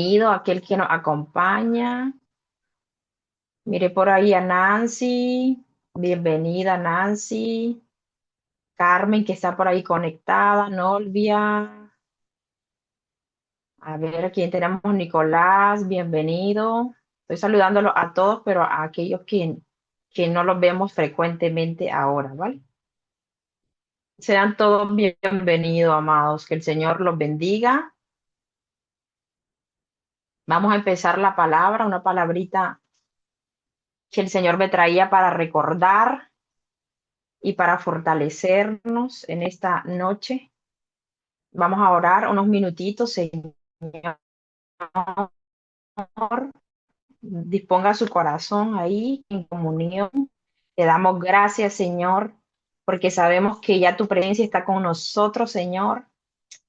Bienvenido aquel que nos acompaña. Mire por ahí a Nancy. Bienvenida Nancy. Carmen que está por ahí conectada. Nolvia. A ver, a quién tenemos. Nicolás, bienvenido. Estoy saludándolo a todos, pero a aquellos que no los vemos frecuentemente ahora, ¿vale? Sean todos bienvenidos, amados. Que el Señor los bendiga. Vamos a empezar la palabra, una palabrita que el Señor me traía para recordar y para fortalecernos en esta noche. Vamos a orar unos minutitos, Señor. Disponga su corazón ahí en comunión. Te damos gracias, Señor, porque sabemos que ya tu presencia está con nosotros, Señor.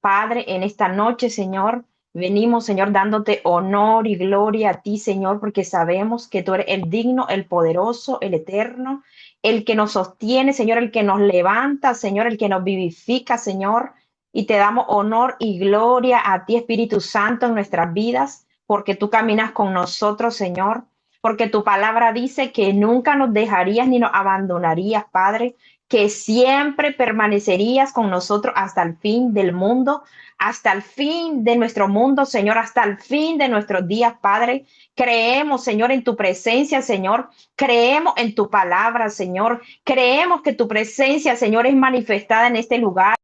Padre, en esta noche, Señor, venimos, Señor, dándote honor y gloria a ti, Señor, porque sabemos que tú eres el digno, el poderoso, el eterno, el que nos sostiene, Señor, el que nos levanta, Señor, el que nos vivifica, Señor. Y te damos honor y gloria a ti, Espíritu Santo, en nuestras vidas, porque tú caminas con nosotros, Señor, porque tu palabra dice que nunca nos dejarías ni nos abandonarías, Padre, que siempre permanecerías con nosotros hasta el fin del mundo, hasta el fin de nuestro mundo, Señor, hasta el fin de nuestros días, Padre. Creemos, Señor, en tu presencia, Señor. Creemos en tu palabra, Señor. Creemos que tu presencia, Señor, es manifestada en este lugar.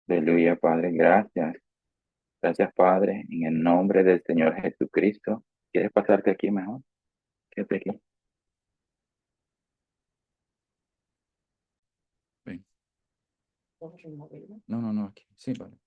Aleluya, Padre, gracias. Gracias, Padre, en el nombre del Señor Jesucristo. ¿Quieres pasarte aquí mejor? Quédate aquí. Ven. No, no, no, aquí. Sí, vale.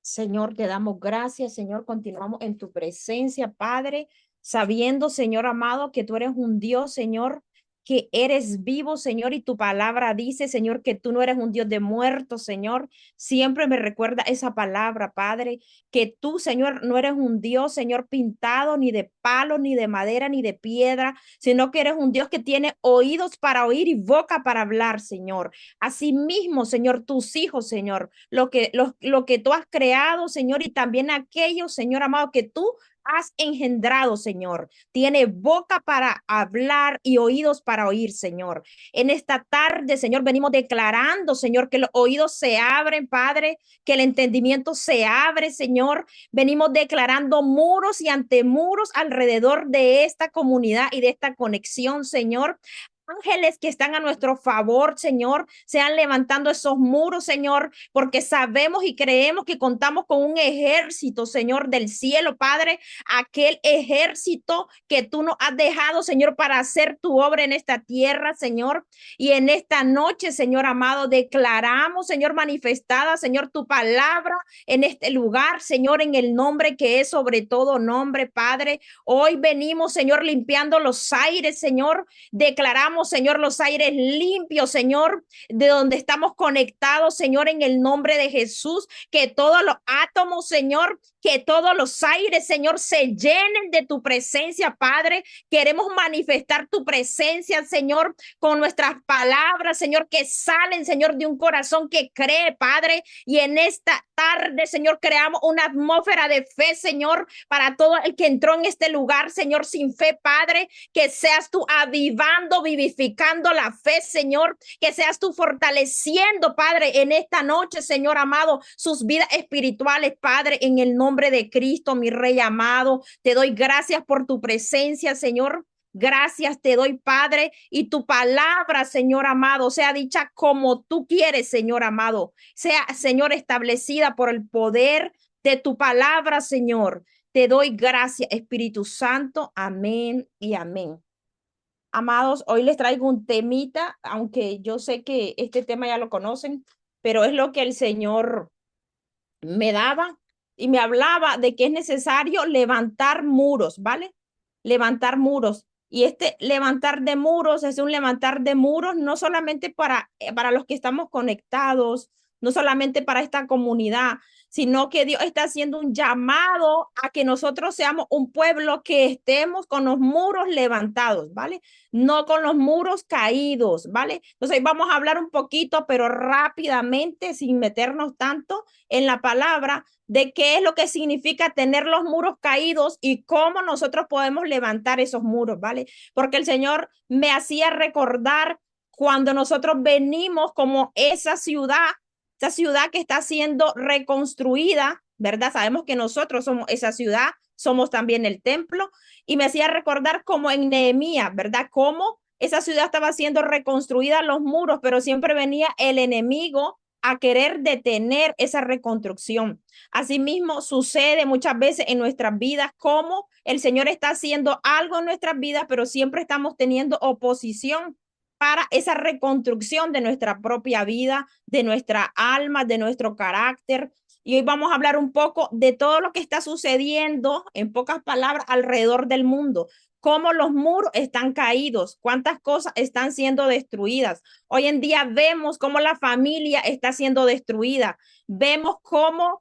Señor, te damos gracias, Señor. Continuamos en tu presencia, Padre, sabiendo, Señor amado, que tú eres un Dios, Señor, que eres vivo, Señor, y tu palabra dice, Señor, que tú no eres un Dios de muertos, Señor. Siempre me recuerda esa palabra, Padre, que tú, Señor, no eres un Dios, Señor, pintado ni de palo, ni de madera, ni de piedra, sino que eres un Dios que tiene oídos para oír y boca para hablar, Señor. Asimismo, Señor, tus hijos, Señor, lo que tú has creado, Señor, y también aquellos, Señor amado, que tú has engendrado, Señor. Tiene boca para hablar y oídos para oír, Señor. En esta tarde, Señor, venimos declarando, Señor, que los oídos se abren, Padre, que el entendimiento se abre, Señor. Venimos declarando muros y antemuros alrededor de esta comunidad y de esta conexión, Señor. Ángeles que están a nuestro favor, Señor, sean levantando esos muros, Señor, porque sabemos y creemos que contamos con un ejército, Señor, del cielo, Padre, aquel ejército que tú nos has dejado, Señor, para hacer tu obra en esta tierra, Señor. Y en esta noche, Señor amado, declaramos, Señor, manifestada, Señor, tu palabra en este lugar, Señor, en el nombre que es sobre todo nombre, Padre. Hoy venimos, Señor, limpiando los aires, Señor. Declaramos, Señor, los aires limpios, Señor, de donde estamos conectados, Señor, en el nombre de Jesús, que todos los átomos, Señor, que todos los aires, Señor, se llenen de tu presencia, Padre. Queremos manifestar tu presencia, Señor, con nuestras palabras, Señor, que salen, Señor, de un corazón que cree, Padre. Y en esta tarde, Señor, creamos una atmósfera de fe, Señor, para todo el que entró en este lugar, Señor, sin fe, Padre, que seas tú avivando, vivificando la fe, Señor, que seas tú fortaleciendo, Padre, en esta noche, Señor amado, sus vidas espirituales, Padre, en el nombre de Cristo, mi Rey amado. Te doy gracias por tu presencia, Señor. Gracias te doy, Padre, y tu palabra, Señor amado, sea dicha como tú quieres, Señor amado, sea, Señor, establecida por el poder de tu palabra, Señor. Te doy gracias, Espíritu Santo. Amén y amén. Amados, hoy les traigo un temita, aunque yo sé que este tema ya lo conocen, pero es lo que el Señor me daba y me hablaba de que es necesario levantar muros, ¿vale? Levantar muros. Y este levantar de muros es un levantar de muros no solamente para los que estamos conectados, no solamente para esta comunidad, sino que Dios está haciendo un llamado a que nosotros seamos un pueblo que estemos con los muros levantados, ¿vale? No con los muros caídos, ¿vale? Entonces vamos a hablar un poquito, pero rápidamente, sin meternos tanto en la palabra, de qué es lo que significa tener los muros caídos y cómo nosotros podemos levantar esos muros, ¿vale? Porque el Señor me hacía recordar cuando nosotros venimos como esa ciudad que está siendo reconstruida, ¿verdad? Sabemos que nosotros somos esa ciudad, somos también el templo, y me hacía recordar como en Nehemías, ¿verdad? Cómo esa ciudad estaba siendo reconstruida, los muros, pero siempre venía el enemigo a querer detener esa reconstrucción. Asimismo, sucede muchas veces en nuestras vidas como el Señor está haciendo algo en nuestras vidas, pero siempre estamos teniendo oposición para esa reconstrucción de nuestra propia vida, de nuestra alma, de nuestro carácter. Y hoy vamos a hablar un poco de todo lo que está sucediendo, en pocas palabras, alrededor del mundo, cómo los muros están caídos, cuántas cosas están siendo destruidas. Hoy en día vemos cómo la familia está siendo destruida, vemos cómo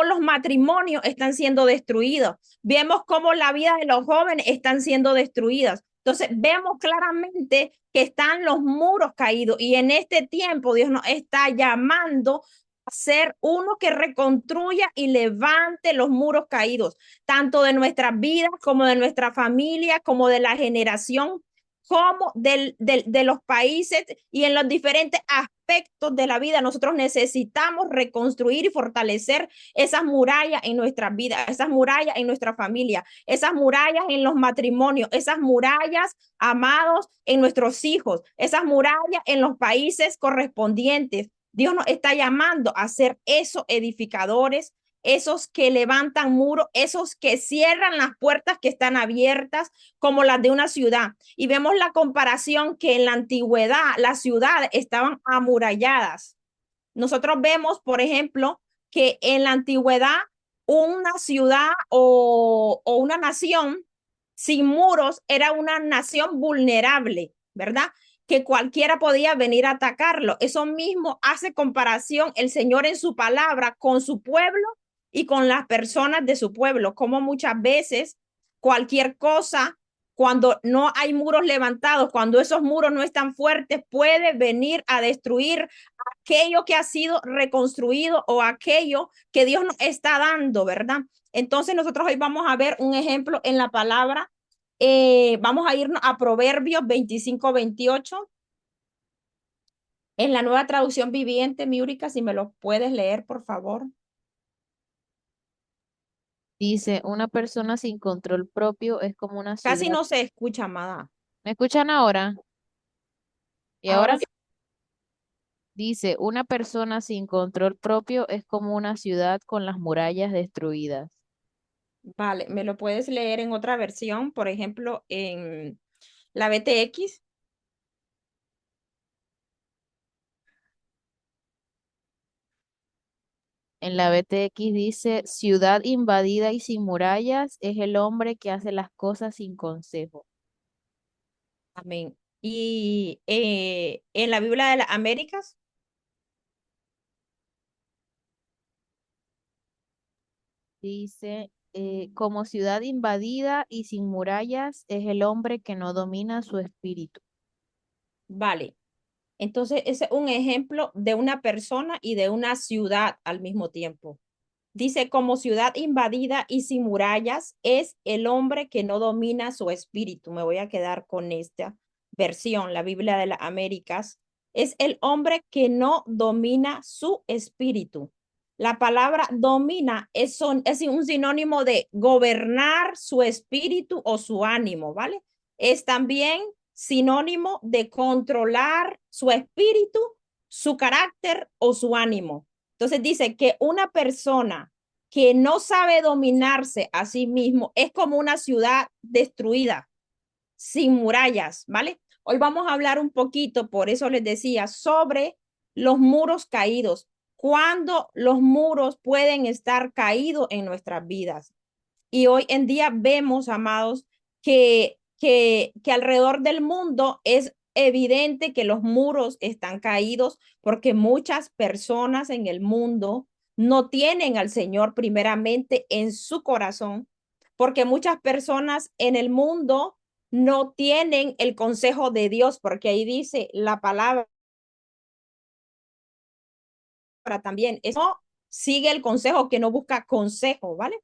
los matrimonios están siendo destruidos, vemos cómo la vida de los jóvenes están siendo destruidas. Entonces vemos claramente que están los muros caídos y en este tiempo Dios nos está llamando a ser uno que reconstruya y levante los muros caídos, tanto de nuestras vidas como de nuestra familia, como de la generación, como de los países y en los diferentes aspectos de la vida. Nosotros necesitamos reconstruir y fortalecer esas murallas en nuestras vidas, esas murallas en nuestra familia, esas murallas en los matrimonios, esas murallas, amados, en nuestros hijos, esas murallas en los países correspondientes. Dios nos está llamando a ser esos edificadores, esos que levantan muros, esos que cierran las puertas que están abiertas como las de una ciudad. Y vemos la comparación que en la antigüedad las ciudades estaban amuralladas. Nosotros vemos, por ejemplo, que en la antigüedad una ciudad o una nación sin muros era una nación vulnerable, ¿verdad? Que cualquiera podía venir a atacarlo. Eso mismo hace comparación el Señor en su palabra con su pueblo y con las personas de su pueblo, como muchas veces cualquier cosa, cuando no hay muros levantados, cuando esos muros no están fuertes, puede venir a destruir aquello que ha sido reconstruido o aquello que Dios nos está dando, ¿verdad? Entonces nosotros hoy vamos a ver un ejemplo en la palabra. Vamos a irnos a Proverbios 25-28 en la nueva traducción viviente, Miúrica, si me lo puedes leer, por favor. Dice, una persona sin control propio es como una Casi ciudad. no se escucha, amada. ¿Me escuchan ahora? ¿Y Ahora ahora? sí. Dice, una persona sin control propio es como una ciudad con las murallas destruidas. Vale, ¿me lo puedes leer en otra versión? Por ejemplo, en la BTX. En la BTX dice, ciudad invadida y sin murallas es el hombre que hace las cosas sin consejo. Amén. Y en la Biblia de las Américas. Dice, como ciudad invadida y sin murallas es el hombre que no domina su espíritu. Vale. Entonces, ese es un ejemplo de una persona y de una ciudad al mismo tiempo. Dice, como ciudad invadida y sin murallas es el hombre que no domina su espíritu. Me voy a quedar con esta versión, la Biblia de las Américas. Es el hombre que no domina su espíritu. La palabra domina es un sinónimo de gobernar su espíritu o su ánimo, ¿vale? Es también sinónimo de controlar su espíritu, su carácter o su ánimo. Entonces dice que una persona que no sabe dominarse a sí mismo es como una ciudad destruida, sin murallas, ¿vale? Hoy vamos a hablar un poquito, por eso les decía, sobre los muros caídos, cuando los muros pueden estar caídos en nuestras vidas. Y hoy en día vemos, amados, que alrededor del mundo evidente que los muros están caídos porque muchas personas en el mundo no tienen al Señor primeramente en su corazón, porque muchas personas en el mundo no tienen el consejo de Dios, porque ahí dice la palabra también, eso sigue el consejo que no busca consejo, ¿vale?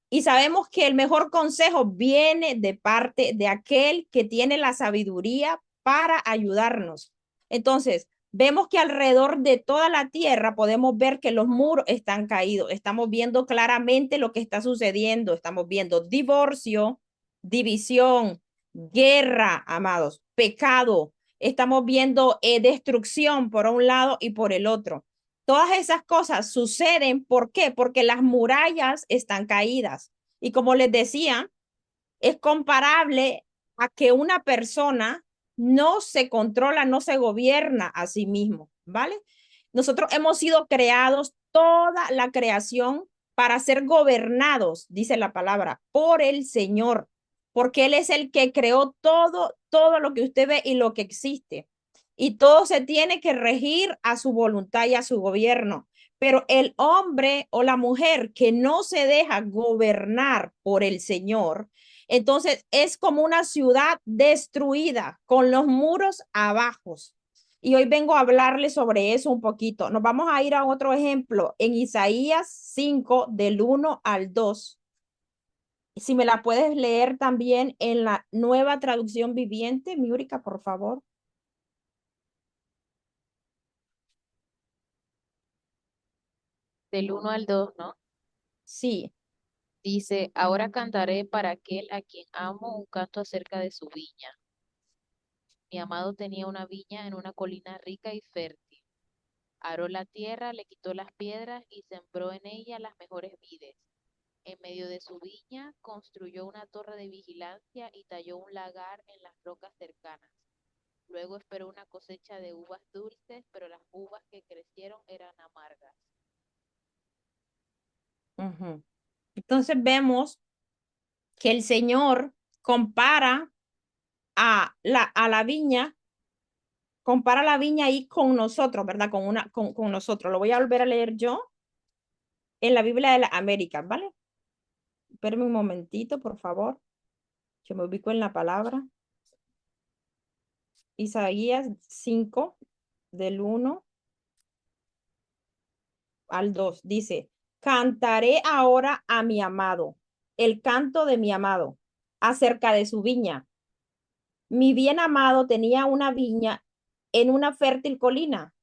Y sabemos que el mejor consejo viene de parte de aquel que tiene la sabiduría para ayudarnos. Entonces, vemos que alrededor de toda la tierra podemos ver que los muros están caídos. Estamos viendo claramente lo que está sucediendo. Estamos viendo divorcio, división, guerra, amados, pecado. Estamos viendo destrucción por un lado y por el otro. Todas esas cosas suceden, ¿por qué? Porque las murallas están caídas. Y como les decía, es comparable a que una persona no se controla, no se gobierna a sí mismo, ¿vale? Nosotros hemos sido creados, toda la creación, para ser gobernados, dice la palabra, por el Señor, porque Él es el que creó todo lo que usted ve y lo que existe. Y todo se tiene que regir a su voluntad y a su gobierno. Pero el hombre o la mujer que no se deja gobernar por el Señor, entonces es como una ciudad destruida con los muros abajo. Y hoy vengo a hablarles sobre eso un poquito. Nos vamos a ir a otro ejemplo en Isaías 5 del 1 al 2. Si me la puedes leer también en la nueva traducción viviente, Miúrica, por favor. Del 1 al 2, ¿no? Sí. Dice, ahora cantaré para aquel a quien amo un canto acerca de su viña. Mi amado tenía una viña en una colina rica y fértil. Aró la tierra, le quitó las piedras y sembró en ella las mejores vides. En medio de su viña construyó una torre de vigilancia y talló un lagar en las rocas cercanas. Luego esperó una cosecha de uvas dulces, pero las uvas que crecieron eran amargas. Ujú. Entonces vemos que el Señor compara a la viña, compara la viña ahí con nosotros, ¿verdad? Con nosotros. Lo voy a volver a leer yo en la Biblia de las Américas, ¿vale? Espérame un momentito, por favor. Yo me ubico en la palabra. Isaías 5, del 1 al 2. Dice, cantaré ahora a mi amado, el canto de mi amado, acerca de su viña. Mi bien amado tenía una viña en una fértil colina.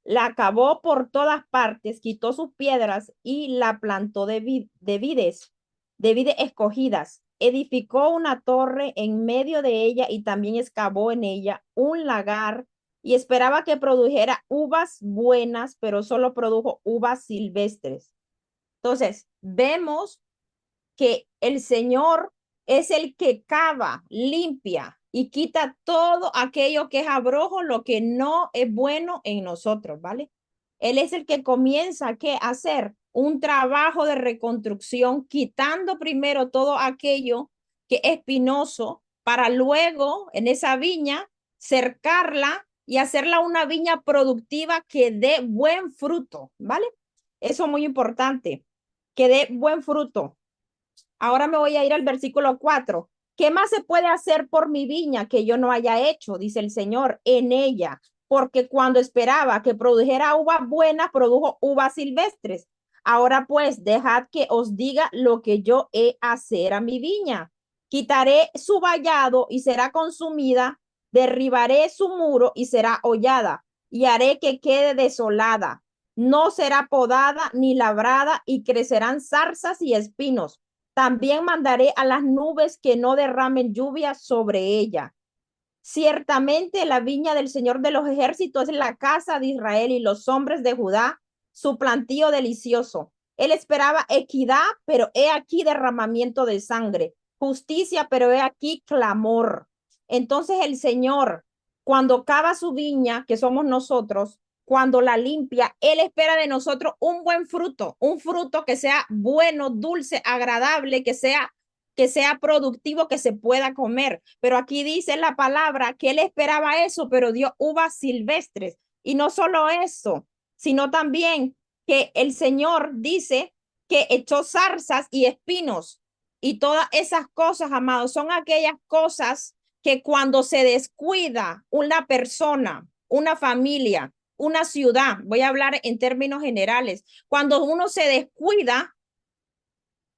La cavó por todas partes, quitó sus piedras y la plantó de vides escogidas. Edificó una torre en medio de ella y también excavó en ella un lagar y esperaba que produjera uvas buenas, pero solo produjo uvas silvestres. Entonces, vemos que el Señor es el que cava, limpia y quita todo aquello que es abrojo, lo que no es bueno en nosotros, ¿vale? Él es el que comienza a hacer un trabajo de reconstrucción, quitando primero todo aquello que es espinoso para luego en esa viña cercarla y hacerla una viña productiva que dé buen fruto, ¿vale? Eso es muy importante, que dé buen fruto. Ahora me voy a ir al versículo 4. ¿Qué más se puede hacer por mi viña que yo no haya hecho? Dice el Señor, en ella, porque cuando esperaba que produjera uvas buenas, produjo uvas silvestres. Ahora pues, dejad que os diga lo que yo he hacer a mi viña. Quitaré su vallado y será consumida, derribaré su muro y será hollada, y haré que quede desolada. No será podada ni labrada, y crecerán zarzas y espinos. También mandaré a las nubes que no derramen lluvia sobre ella. Ciertamente la viña del Señor de los ejércitos es la casa de Israel y los hombres de Judá, su plantío delicioso. Él esperaba equidad, pero he aquí derramamiento de sangre. Justicia, pero he aquí clamor. Entonces el Señor, cuando cava su viña, que somos nosotros, cuando la limpia, Él espera de nosotros un buen fruto, un fruto que sea bueno, dulce, agradable, que sea que sea productivo, que se pueda comer. Pero aquí dice la palabra que él esperaba eso, pero dio uvas silvestres. Y no solo eso, sino también que el Señor dice que echó zarzas y espinos. Y todas esas cosas, amados, son aquellas cosas que cuando se descuida una persona, una familia, una ciudad, voy a hablar en términos generales, cuando uno se descuida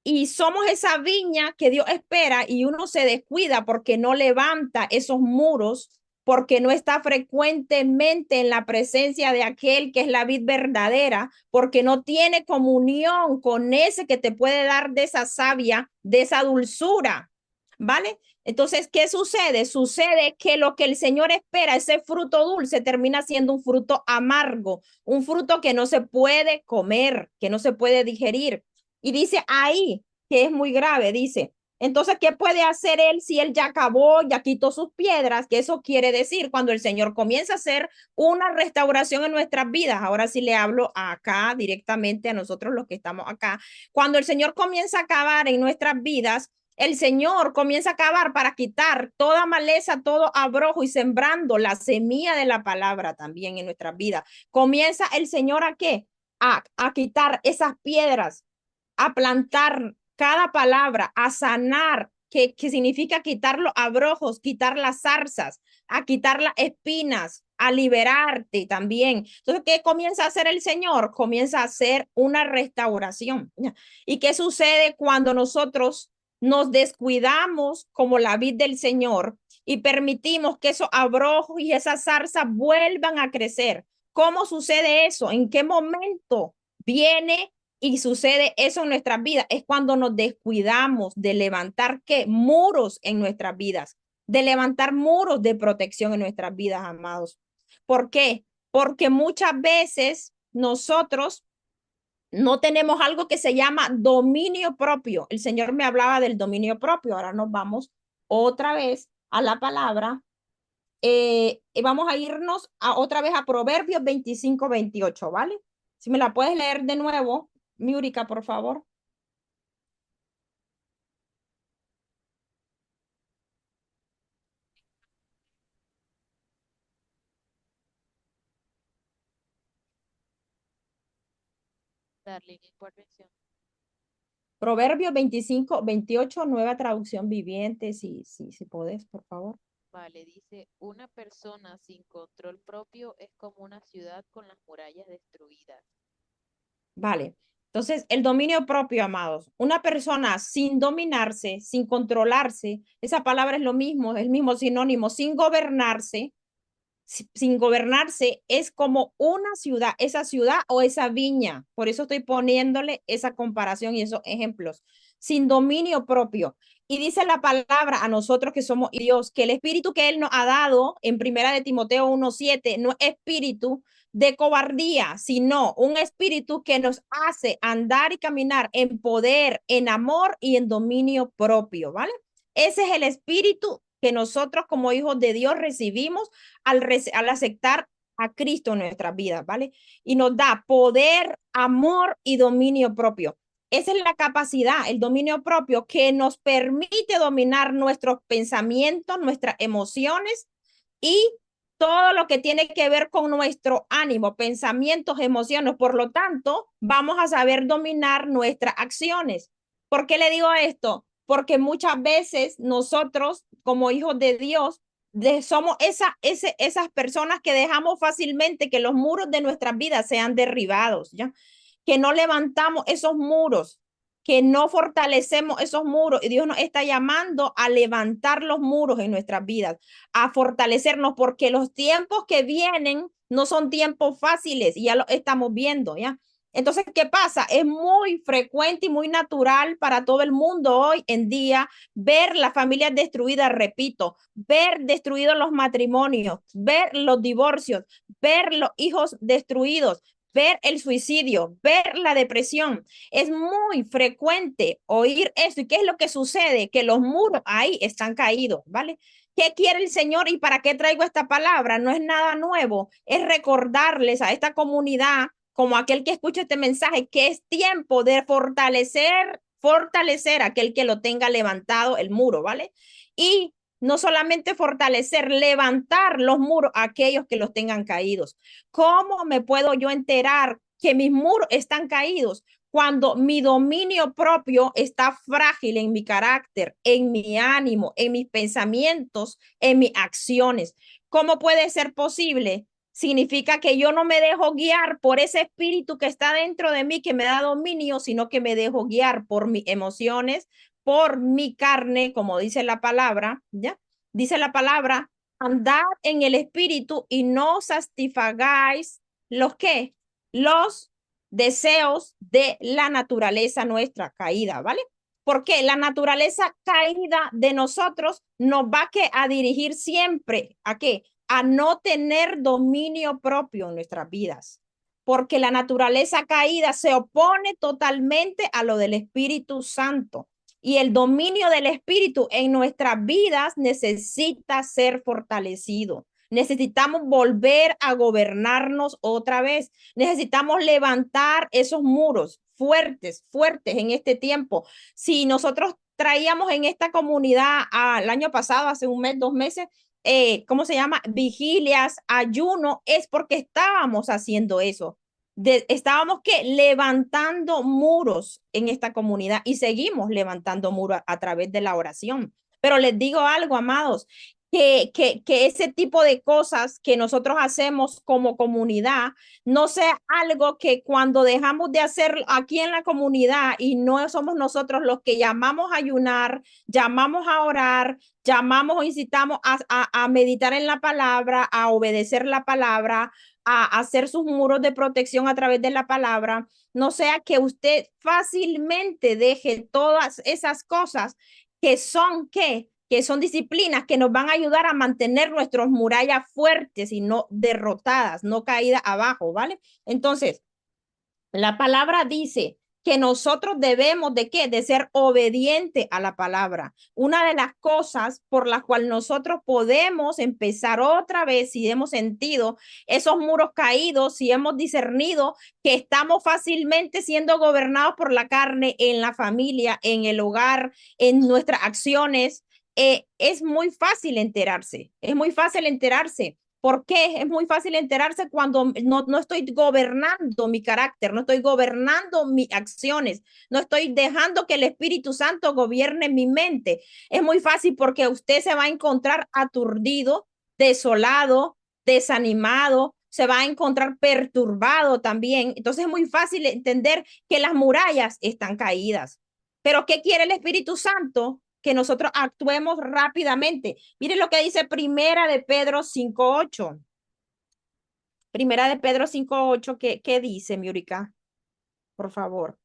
y somos esa viña que Dios espera y uno se descuida porque no levanta esos muros, porque no está frecuentemente en la presencia de aquel que es la vid verdadera, porque no tiene comunión con ese que te puede dar de esa savia, de esa dulzura, ¿vale? Entonces, ¿qué sucede? Sucede que lo que el Señor espera, ese fruto dulce, termina siendo un fruto amargo, un fruto que no se puede comer, que no se puede digerir. Y dice ahí, que es muy grave, dice, entonces, ¿qué puede hacer él si él ya acabó, ya quitó sus piedras? Que eso quiere decir cuando el Señor comienza a hacer una restauración en nuestras vidas. Ahora sí le hablo acá directamente a nosotros los que estamos acá. Cuando el Señor comienza a acabar en nuestras vidas, el Señor comienza a acabar para quitar toda maleza, todo abrojo y sembrando la semilla de la palabra también en nuestras vidas. Comienza el Señor a qué? A quitar esas piedras, a plantar cada palabra, a sanar, que significa quitar los abrojos, quitar las zarzas, a quitar las espinas, a liberarte también. Entonces, ¿qué comienza a hacer el Señor? Comienza a hacer una restauración. ¿Y qué sucede cuando nosotros nos descuidamos como la vid del Señor y permitimos que esos abrojos y esas zarzas vuelvan a crecer? ¿Cómo sucede eso? ¿En qué momento viene y sucede eso en nuestras vidas? Es cuando nos descuidamos de levantar ¿qué? Muros en nuestras vidas, de levantar muros de protección en nuestras vidas, amados. ¿Por qué? Porque muchas veces nosotros no tenemos algo que se llama dominio propio. El Señor me hablaba del dominio propio. Ahora nos vamos otra vez a la palabra. Vamos a irnos otra vez a Proverbios 25-28, ¿vale? Si me la puedes leer de nuevo, Miurica, por favor. Darlene, ¿cuál versión? Proverbios 25-28, nueva traducción viviente, si podés, por favor. Vale, dice, una persona sin control propio es como una ciudad con las murallas destruidas. Vale. Entonces, el dominio propio, amados. Una persona sin dominarse, sin controlarse, esa palabra es lo mismo, es el mismo sinónimo, sin gobernarse, sin gobernarse es como una ciudad, esa ciudad o esa viña. Por eso estoy poniéndole esa comparación y esos ejemplos. Sin dominio propio. Y dice la palabra a nosotros que somos Dios, que el espíritu que Él nos ha dado en primera de Timoteo 1:7 no es espíritu de cobardía, sino un espíritu que nos hace andar y caminar en poder, en amor y en dominio propio, ¿vale? Ese es el espíritu que nosotros como hijos de Dios recibimos al aceptar a Cristo en nuestras vidas, ¿vale? Y nos da poder, amor y dominio propio. Esa es la capacidad, el dominio propio que nos permite dominar nuestros pensamientos, nuestras emociones y todo lo que tiene que ver con nuestro ánimo, pensamientos, emociones. Por lo tanto, vamos a saber dominar nuestras acciones. ¿Por qué le digo esto? Porque muchas veces nosotros, como hijos de Dios, somos esas personas que dejamos fácilmente que los muros de nuestras vidas sean derribados, ¿ya? Que no levantamos esos muros, que no fortalecemos esos muros. Y Dios nos está llamando a levantar los muros en nuestras vidas, a fortalecernos, porque los tiempos que vienen no son tiempos fáciles y ya lo estamos viendo, ¿ya? Entonces, ¿qué pasa? Es muy frecuente y muy natural para todo el mundo hoy en día ver las familias destruidas, repito, ver destruidos los matrimonios, ver los divorcios, ver los hijos destruidos, ver el suicidio, ver la depresión. Es muy frecuente oír eso. ¿Y qué es lo que sucede? Que los muros ahí están caídos, ¿vale? ¿Qué quiere el Señor y para qué traigo esta palabra? No es nada nuevo, es recordarles a esta comunidad, como aquel que escucha este mensaje, que es tiempo de fortalecer fortalecer a aquel que lo tenga levantado el muro, ¿vale? Y no solamente fortalecer, levantar los muros a aquellos que los tengan caídos. ¿Cómo me puedo yo enterar que mis muros están caídos? Cuando mi dominio propio está frágil en mi carácter, en mi ánimo, en mis pensamientos, en mis acciones. ¿Cómo puede ser posible? Significa que yo no me dejo guiar por ese espíritu que está dentro de mí, que me da dominio, sino que me dejo guiar por mis emociones, por mi carne, como dice la palabra, ¿ya? Dice la palabra, andad en el espíritu y no satisfagáis los que, los deseos de la naturaleza nuestra caída, ¿vale? Porque la naturaleza caída de nosotros nos va a dirigir siempre a qué? A no tener dominio propio en nuestras vidas. Porque la naturaleza caída se opone totalmente a lo del Espíritu Santo. Y el dominio del Espíritu en nuestras vidas necesita ser fortalecido. Necesitamos volver a gobernarnos otra vez. Necesitamos levantar esos muros fuertes, fuertes en este tiempo. Si nosotros traíamos en esta comunidad al año pasado, hace un mes, 2 meses, ¿cómo se llama? Vigilias, ayuno, es porque estábamos haciendo eso. Estábamos que levantando muros en esta comunidad y seguimos levantando muros a través de la oración. Pero les digo algo, amados, que ese tipo de cosas que nosotros hacemos como comunidad no sea algo que cuando dejamos de hacer aquí en la comunidad y no somos nosotros los que llamamos a ayunar, llamamos a orar, llamamos o incitamos a meditar en la palabra, a obedecer la palabra, a hacer sus muros de protección a través de la palabra, no sea que usted fácilmente deje todas esas cosas que son, ¿qué? Que son disciplinas que nos van a ayudar a mantener nuestras murallas fuertes y no derrotadas, no caídas abajo, ¿vale? Entonces, la palabra dice que nosotros debemos de qué? De ser obediente a la palabra. Una de las cosas por las cuales nosotros podemos empezar otra vez, si hemos sentido esos muros caídos, si hemos discernido que estamos fácilmente siendo gobernados por la carne en la familia, en el hogar, en nuestras acciones, es muy fácil enterarse, es muy fácil enterarse. ¿Por qué? Es muy fácil enterarse cuando no estoy gobernando mi carácter, no estoy gobernando mis acciones, no estoy dejando que el Espíritu Santo gobierne mi mente. Es muy fácil porque usted se va a encontrar aturdido, desolado, desanimado, se va a encontrar perturbado también. Entonces es muy fácil entender que las murallas están caídas. Pero ¿qué quiere el Espíritu Santo? Que nosotros actuemos rápidamente. Miren lo que dice Primera de Pedro 5:8. Primera de Pedro 5:8, ¿qué dice, Miurica? Por favor.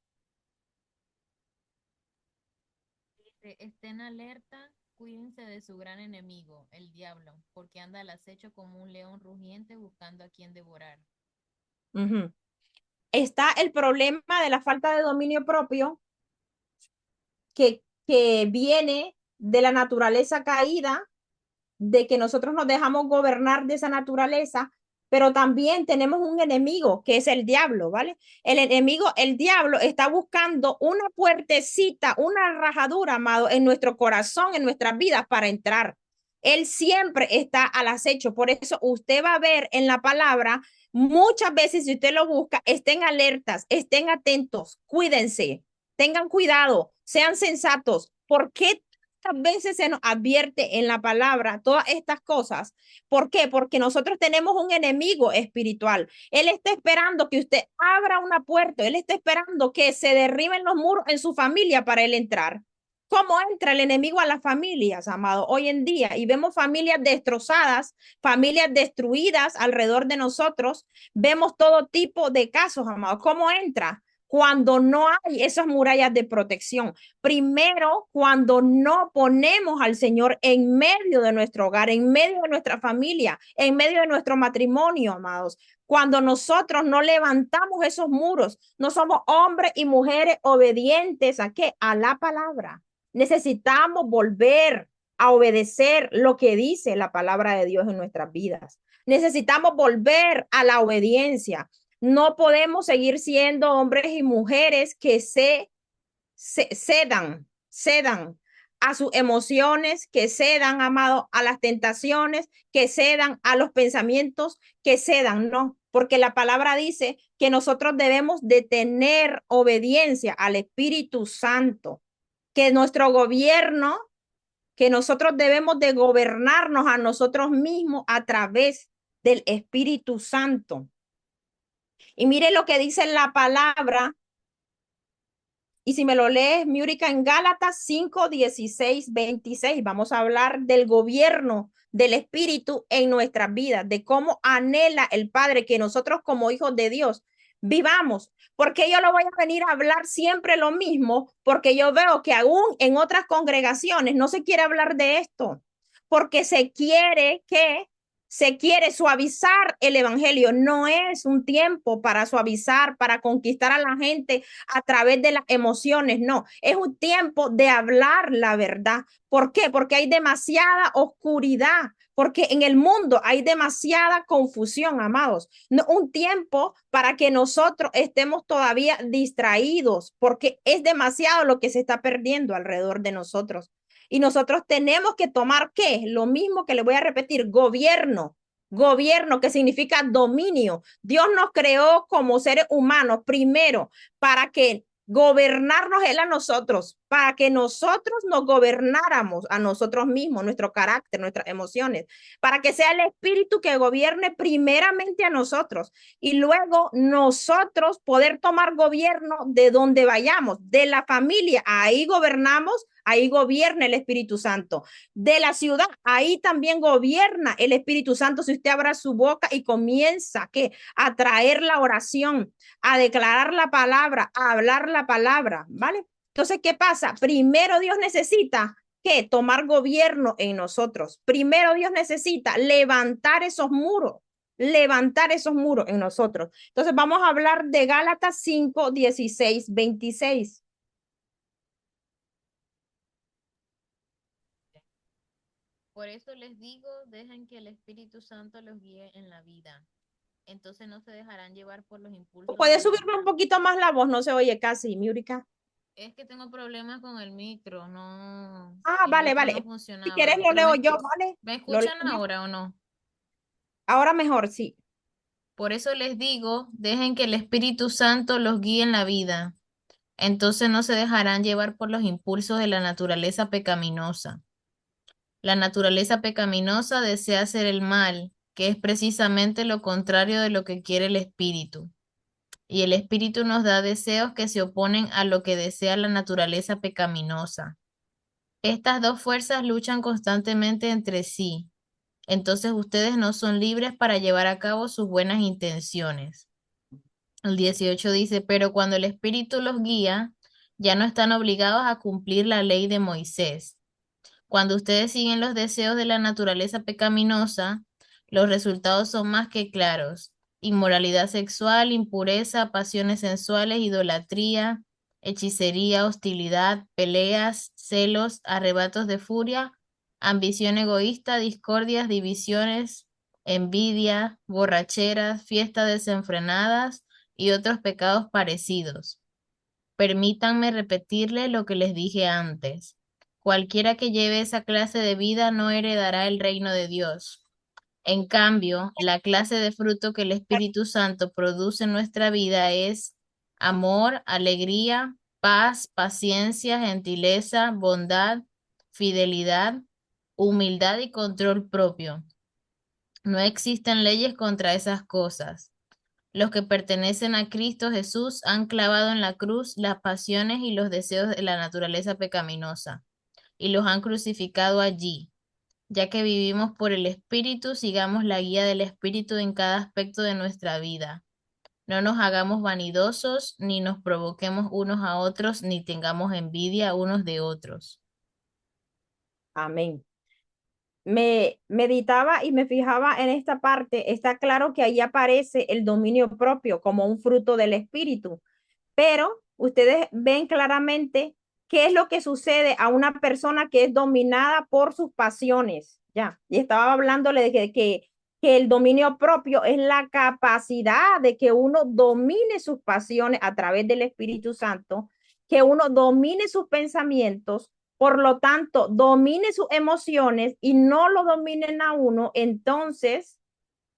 Dice, estén alerta, cuídense de su gran enemigo, el diablo, porque anda al acecho como un león rugiente buscando a quien devorar. Está el problema de la falta de dominio propio que viene de la naturaleza caída, de que nosotros nos dejamos gobernar de esa naturaleza, pero también tenemos un enemigo que es el diablo, ¿vale? El enemigo, el diablo, está buscando una puertecita, una rajadura, amado, en nuestro corazón, en nuestras vidas para entrar. Él siempre está al acecho. Por eso usted va a ver en la palabra, muchas veces si usted lo busca, estén alertas, estén atentos, cuídense, tengan cuidado, sean sensatos. ¿Por qué veces se nos advierte en la palabra todas estas cosas? ¿Por qué? Porque nosotros tenemos un enemigo espiritual. Él está esperando que usted abra una puerta, él está esperando que se derriben los muros en su familia para él entrar. ¿Cómo entra el enemigo a las familias, amado, hoy en día? Y vemos familias destrozadas, familias destruidas alrededor de nosotros. Vemos todo tipo de casos, amado. ¿Cómo entra? Cuando no hay esas murallas de protección. Primero, cuando no ponemos al Señor en medio de nuestro hogar, en medio de nuestra familia, en medio de nuestro matrimonio, amados. Cuando nosotros no levantamos esos muros, no somos hombres y mujeres obedientes ¿a qué? A la palabra. Necesitamos volver a obedecer lo que dice la palabra de Dios en nuestras vidas. Necesitamos volver a la obediencia. No podemos seguir siendo hombres y mujeres que se cedan a sus emociones, que cedan, amado, a las tentaciones, que cedan a los pensamientos, que cedan, no, porque la palabra dice que nosotros debemos de tener obediencia al Espíritu Santo, que nuestro gobierno, que nosotros debemos de gobernarnos a nosotros mismos a través del Espíritu Santo. Y mire lo que dice la palabra. Y si me lo lees, Miurica, en Gálatas 5, 16, 26, vamos a hablar del gobierno del Espíritu en nuestras vidas, de cómo anhela el Padre que nosotros como hijos de Dios vivamos. Porque yo lo voy a venir a hablar siempre lo mismo, porque yo veo que aún en otras congregaciones no se quiere hablar de esto, porque se quiere suavizar el evangelio. No es un tiempo para suavizar, para conquistar a la gente a través de las emociones. No, es un tiempo de hablar la verdad. ¿Por qué? Porque hay demasiada oscuridad, porque en el mundo hay demasiada confusión, amados. No, un tiempo para que nosotros estemos todavía distraídos, porque es demasiado lo que se está perdiendo alrededor de nosotros. Y nosotros tenemos que tomar, ¿qué? Lo mismo que le voy a repetir, gobierno. Gobierno, que significa dominio. Dios nos creó como seres humanos primero para que gobernarnos Él a nosotros, para que nosotros nos gobernáramos a nosotros mismos, nuestro carácter, nuestras emociones, para que sea el Espíritu que gobierne primeramente a nosotros y luego nosotros poder tomar gobierno de donde vayamos, de la familia, ahí gobernamos. Ahí gobierna el Espíritu Santo. De la ciudad, ahí también gobierna el Espíritu Santo. Si usted abra su boca y comienza ¿qué? A traer la oración, a declarar la palabra, a hablar la palabra, ¿vale? Entonces, ¿qué pasa? Primero Dios necesita ¿qué? Tomar gobierno en nosotros. Primero Dios necesita levantar esos muros en nosotros. Entonces, vamos a hablar de Gálatas 5, 16, 26. Por eso les digo, dejen que el Espíritu Santo los guíe en la vida. Entonces no se dejarán llevar por los impulsos de ¿Puedes la... subirme un poquito más la voz? No se oye casi, Miurica. Es que tengo problemas con el micro, no, Ah, el vale, otro no vale. Si quieres funcionaba. lo Pero leo yo, ¿vale? ¿me Lo leo escuchan yo. ahora o no? Ahora mejor, sí. Por eso les digo, dejen que el Espíritu Santo los guíe en la vida. Entonces no se dejarán llevar por los impulsos de la naturaleza pecaminosa. La naturaleza pecaminosa desea hacer el mal, que es precisamente lo contrario de lo que quiere el Espíritu. Y el Espíritu nos da deseos que se oponen a lo que desea la naturaleza pecaminosa. Estas dos fuerzas luchan constantemente entre sí. Entonces ustedes no son libres para llevar a cabo sus buenas intenciones. El 18 dice, pero cuando el Espíritu los guía, ya no están obligados a cumplir la ley de Moisés. Cuando ustedes siguen los deseos de la naturaleza pecaminosa, los resultados son más que claros. Inmoralidad sexual, impureza, pasiones sensuales, idolatría, hechicería, hostilidad, peleas, celos, arrebatos de furia, ambición egoísta, discordias, divisiones, envidia, borracheras, fiestas desenfrenadas y otros pecados parecidos. Permítanme repetirle lo que les dije antes. Cualquiera que lleve esa clase de vida no heredará el reino de Dios. En cambio, la clase de fruto que el Espíritu Santo produce en nuestra vida es amor, alegría, paz, paciencia, gentileza, bondad, fidelidad, humildad y control propio. No existen leyes contra esas cosas. Los que pertenecen a Cristo Jesús han clavado en la cruz las pasiones y los deseos de la naturaleza pecaminosa y los han crucificado allí. Ya que vivimos por el Espíritu, sigamos la guía del Espíritu en cada aspecto de nuestra vida. No nos hagamos vanidosos, ni nos provoquemos unos a otros, ni tengamos envidia unos de otros. Amén. Me meditaba y me fijaba en esta parte. Está claro que ahí aparece el dominio propio como un fruto del espíritu, pero ustedes ven claramente qué es lo que sucede a una persona que es dominada por sus pasiones. Ya, y estaba hablándole de que el dominio propio es la capacidad de que uno domine sus pasiones a través del Espíritu Santo que uno domine sus pensamientos, por lo tanto, domine sus emociones y no lo dominen a uno, entonces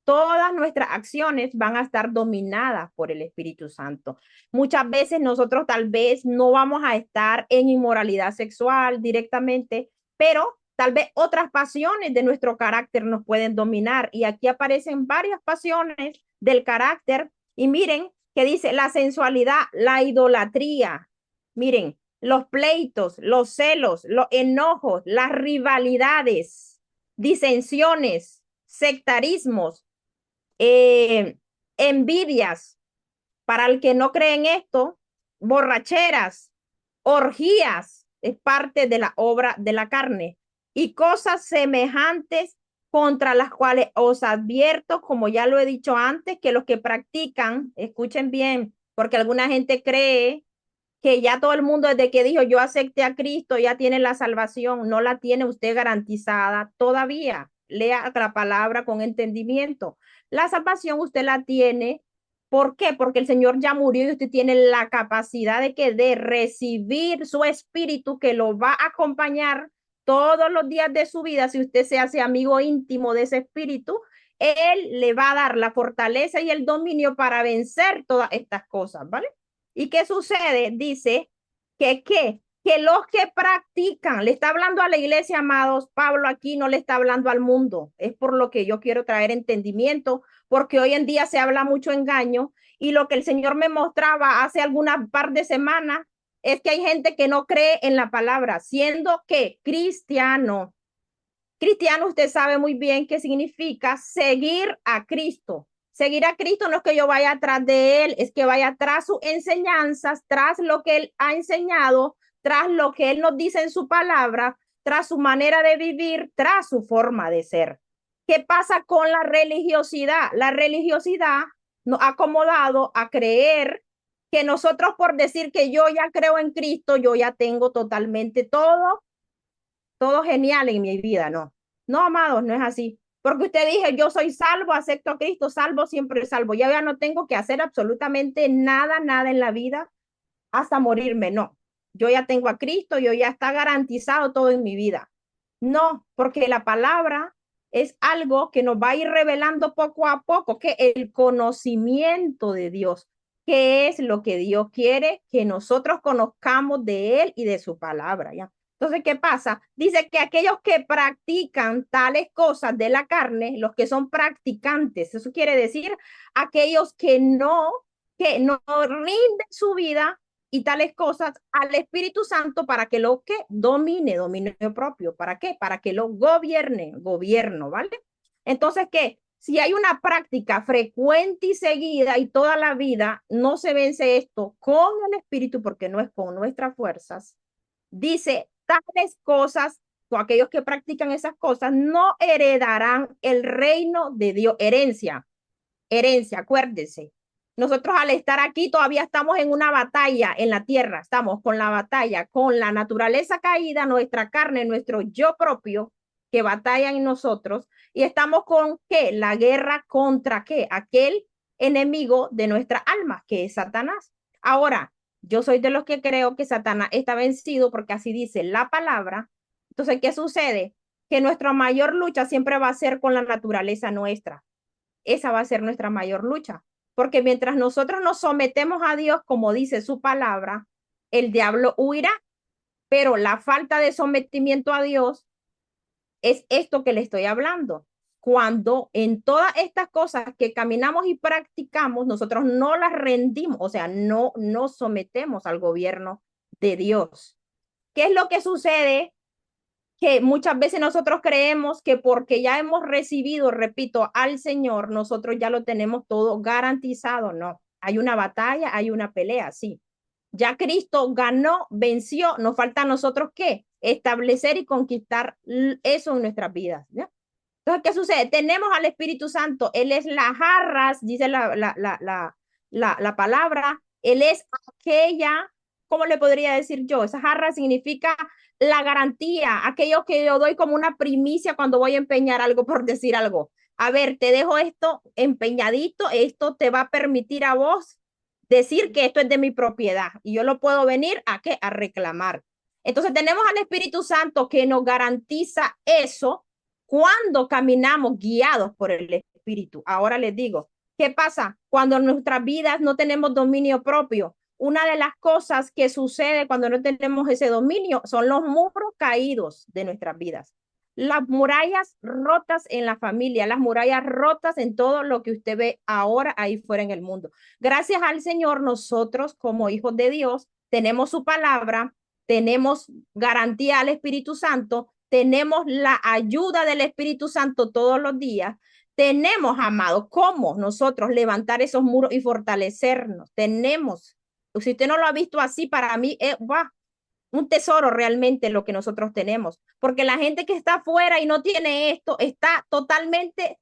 todas nuestras acciones van a estar dominadas por el Espíritu Santo. Muchas veces nosotros tal vez no vamos a estar en inmoralidad sexual directamente, pero tal vez otras pasiones de nuestro carácter nos pueden dominar. Y aquí aparecen varias pasiones del carácter. Y miren que dice la sensualidad, la idolatría. Miren, los pleitos, los celos, los enojos, las rivalidades, disensiones, sectarismos, eh, envidias, para el que no cree en esto, borracheras, orgías, es parte de la obra de la carne, y cosas semejantes contra las cuales os advierto, como ya lo he dicho antes, que los que practican, escuchen bien, porque alguna gente cree que ya todo el mundo desde que dijo yo acepté a Cristo ya tiene la salvación, no la tiene usted garantizada todavía. Lea la palabra con entendimiento. La salvación usted la tiene. ¿Por qué? Porque el Señor ya murió y usted tiene la capacidad de recibir su espíritu que lo va a acompañar todos los días de su vida. Si usted se hace amigo íntimo de ese espíritu, él le va a dar la fortaleza y el dominio para vencer todas estas cosas, ¿vale? ¿Y qué sucede? Dice que los que practican, le está hablando a la iglesia, amados, Pablo aquí no le está hablando al mundo, es por lo que yo quiero traer entendimiento, porque hoy en día se habla mucho engaño y lo que el Señor me mostraba hace algunas par de semanas es que hay gente que no cree en la palabra, siendo que cristiano. Cristiano, usted sabe muy bien qué significa seguir a Cristo. Seguir a Cristo no es que yo vaya atrás de él, es que vaya tras sus enseñanzas, tras lo que él ha enseñado, tras lo que él nos dice en su palabra, tras su manera de vivir, tras su forma de ser. ¿Qué pasa con la religiosidad? La religiosidad nos ha acomodado a creer que nosotros por decir que yo ya creo en Cristo, yo ya tengo totalmente todo genial en mi vida, no. No, amados, no es así. Porque usted dije, yo soy salvo, acepto a Cristo, salvo, siempre salvo. Ya no tengo que hacer absolutamente nada, nada en la vida hasta morirme, no. Yo ya tengo a Cristo, yo ya está garantizado todo en mi vida. No, porque la palabra es algo que nos va a ir revelando poco a poco, que el conocimiento de Dios, qué es lo que Dios quiere que nosotros conozcamos de Él y de su palabra, ¿ya? Entonces, ¿qué pasa? Dice que aquellos que practican tales cosas de la carne, los que son practicantes, eso quiere decir aquellos que no rinden su vida y tales cosas al Espíritu Santo para que lo que domine, dominio propio. ¿Para qué? Para que lo gobierne, gobierno, ¿vale? Entonces, ¿qué? Si hay una práctica frecuente y seguida y toda la vida no se vence esto con el Espíritu, porque no es con nuestras fuerzas, dice, tales cosas, o aquellos que practican esas cosas, no heredarán el reino de Dios. Herencia, acuérdense. Nosotros al estar aquí todavía estamos en una batalla en la tierra, estamos con la batalla, con la naturaleza caída, nuestra carne, nuestro yo propio que batalla en nosotros y estamos con ¿qué? La guerra contra ¿qué? Aquel enemigo de nuestra alma, que es Satanás. Ahora, yo soy de los que creo que Satanás está vencido porque así dice la palabra. Entonces, ¿qué sucede? Que nuestra mayor lucha siempre va a ser con la naturaleza nuestra. Esa va a ser nuestra mayor lucha. Porque mientras nosotros nos sometemos a Dios, como dice su palabra, el diablo huirá. Pero la falta de sometimiento a Dios es esto que le estoy hablando. Cuando en todas estas cosas que caminamos y practicamos, nosotros no las rendimos, o sea, no nos sometemos al gobierno de Dios. ¿Qué es lo que sucede? Que muchas veces nosotros creemos que porque ya hemos recibido, repito, al Señor, nosotros ya lo tenemos todo garantizado. No, hay una batalla, hay una pelea, sí. Ya Cristo ganó, venció, nos falta a nosotros qué? Establecer y conquistar eso en nuestras vidas, ¿ya? Entonces, ¿qué sucede? Tenemos al Espíritu Santo, Él es las jarras, dice la palabra, Él es aquella, ¿cómo le podría decir yo? Esa jarra significa la garantía, aquello que yo doy como una primicia cuando voy a empeñar algo, por decir algo. A ver, te dejo esto empeñadito, esto te va a permitir a vos decir que esto es de mi propiedad y yo lo puedo venir a qué, a reclamar. Entonces tenemos al Espíritu Santo que nos garantiza eso cuando caminamos guiados por el Espíritu. Ahora les digo, ¿qué pasa cuando en nuestras vidas no tenemos dominio propio? Una de las cosas que sucede cuando no tenemos ese dominio son los muros caídos de nuestras vidas. Las murallas rotas en la familia, las murallas rotas en todo lo que usted ve ahora ahí fuera en el mundo. Gracias al Señor, nosotros como hijos de Dios tenemos su palabra, tenemos garantía al Espíritu Santo, tenemos la ayuda del Espíritu Santo todos los días. Tenemos, amados, cómo nosotros levantar esos muros y fortalecernos. Tenemos. Si usted no lo ha visto así, para mí es un tesoro realmente lo que nosotros tenemos. Porque la gente que está afuera y no tiene esto está totalmente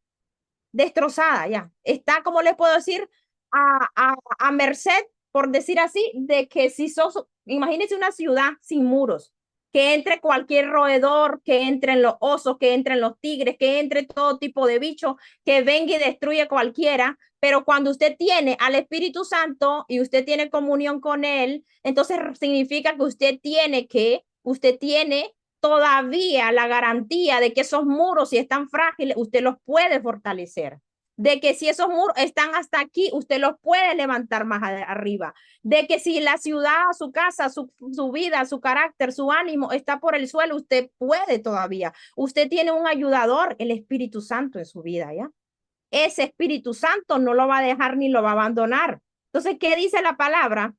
destrozada ya. Está, como les puedo decir, a merced, por decir así, de que si sos, imagínense una ciudad sin muros, que entre cualquier roedor, que entren los osos, que entren los tigres, que entre todo tipo de bicho, que venga y destruye cualquiera, pero cuando usted tiene al Espíritu Santo y usted tiene comunión con él, entonces significa que usted tiene todavía la garantía de que esos muros, si están frágiles, usted los puede fortalecer. De que si esos muros están hasta aquí, usted los puede levantar más arriba. De que si la ciudad, su casa, su vida, su carácter, su ánimo está por el suelo, usted puede todavía. Usted tiene un ayudador, el Espíritu Santo en su vida, ¿ya? Ese Espíritu Santo no lo va a dejar ni lo va a abandonar. Entonces, ¿qué dice la palabra?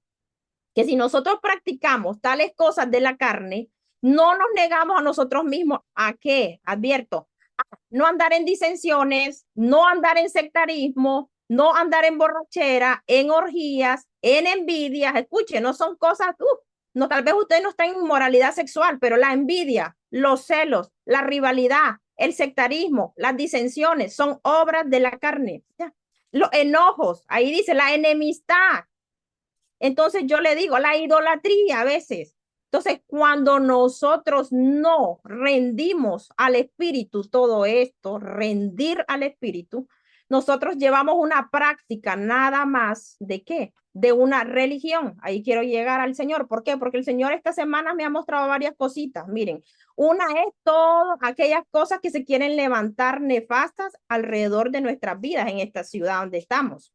Que si nosotros practicamos tales cosas de la carne, no nos negamos a nosotros mismos a qué, advierto, a no andar en disensiones, no andar en sectarismo, no andar en borrachera, en orgías, en envidias. Escuche, no son cosas, no, tal vez usted no está en inmoralidad sexual, pero la envidia, los celos, la rivalidad, el sectarismo, las disensiones son obras de la carne. ¿Ya? Los enojos, ahí dice la enemistad. Entonces yo le digo, la idolatría a veces. Entonces, cuando nosotros no rendimos al Espíritu todo esto, rendir al Espíritu, nosotros llevamos una práctica nada más de qué? De una religión. Ahí quiero llegar al Señor. ¿Por qué? Porque el Señor esta semana me ha mostrado varias cositas. Miren, una es todas aquellas cosas que se quieren levantar nefastas alrededor de nuestras vidas en esta ciudad donde estamos.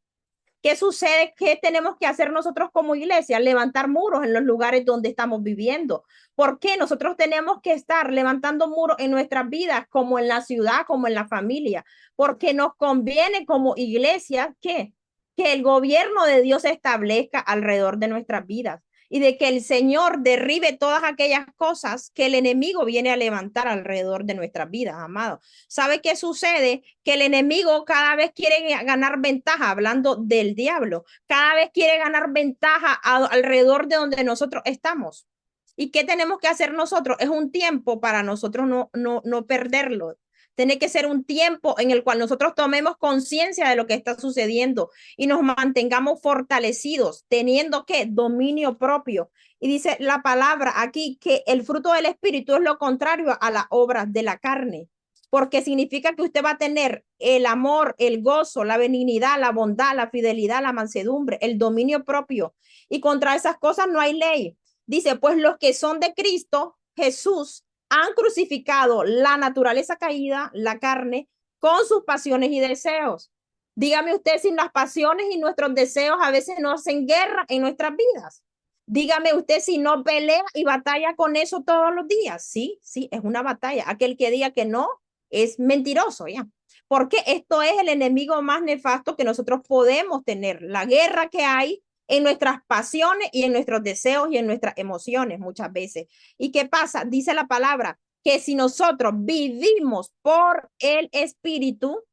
¿Qué sucede? ¿Qué tenemos que hacer nosotros como iglesia? Levantar muros en los lugares donde estamos viviendo. ¿Por qué? Nosotros tenemos que estar levantando muros en nuestras vidas, como en la ciudad, como en la familia, porque nos conviene como iglesia que el gobierno de Dios se establezca alrededor de nuestras vidas y de que el Señor derribe todas aquellas cosas que el enemigo viene a levantar alrededor de nuestras vidas, amados. ¿Sabe qué sucede? Que el enemigo cada vez quiere ganar ventaja, hablando del diablo, cada vez quiere ganar ventaja alrededor de donde nosotros estamos. ¿Y qué tenemos que hacer nosotros? Es un tiempo para nosotros no perderlo. Tiene que ser un tiempo en el cual nosotros tomemos conciencia de lo que está sucediendo y nos mantengamos fortalecidos, teniendo que dominio propio. Y dice la palabra aquí que el fruto del Espíritu es lo contrario a las obras de la carne, porque significa que usted va a tener el amor, el gozo, la benignidad, la bondad, la fidelidad, la mansedumbre, el dominio propio. Y contra esas cosas no hay ley. Dice, pues los que son de Cristo, Jesús, han crucificado la naturaleza caída, la carne, con sus pasiones y deseos. Dígame usted si las pasiones y nuestros deseos a veces no hacen guerra en nuestras vidas. Dígame usted si no pelea y batalla con eso todos los días. Sí, sí, es una batalla. Aquel que diga que no es mentiroso, ¿ya? Porque esto es el enemigo más nefasto que nosotros podemos tener. La guerra que hay en nuestras pasiones y en nuestros deseos y en nuestras emociones muchas veces. ¿Y qué pasa? Dice la palabra que si nosotros vivimos por el Espíritu,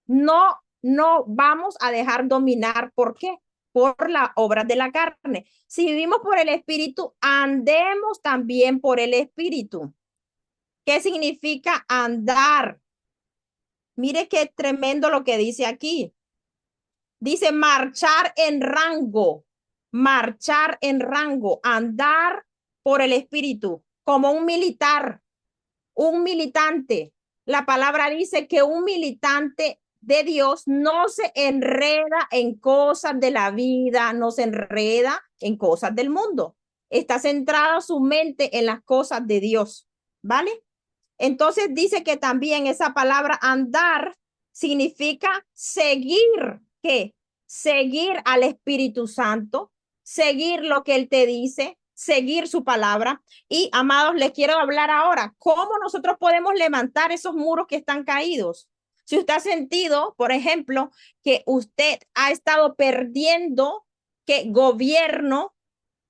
no vamos a dejar dominar. ¿Por qué? Por las obras de la carne. Si vivimos por el Espíritu, andemos también por el Espíritu. ¿Qué significa andar? Mire qué tremendo lo que dice aquí. Dice marchar en rango, andar por el Espíritu, como un militar, un militante. La palabra dice que un militante de Dios no se enreda en cosas de la vida, no se enreda en cosas del mundo. Está centrada su mente en las cosas de Dios, ¿vale? Entonces dice que también esa palabra andar significa seguir, ¿qué? Seguir al Espíritu Santo, seguir lo que Él te dice, seguir su palabra. Y amados, les quiero hablar ahora, ¿cómo nosotros podemos levantar esos muros que están caídos? Si usted ha sentido, por ejemplo, que usted ha estado perdiendo, que gobierno,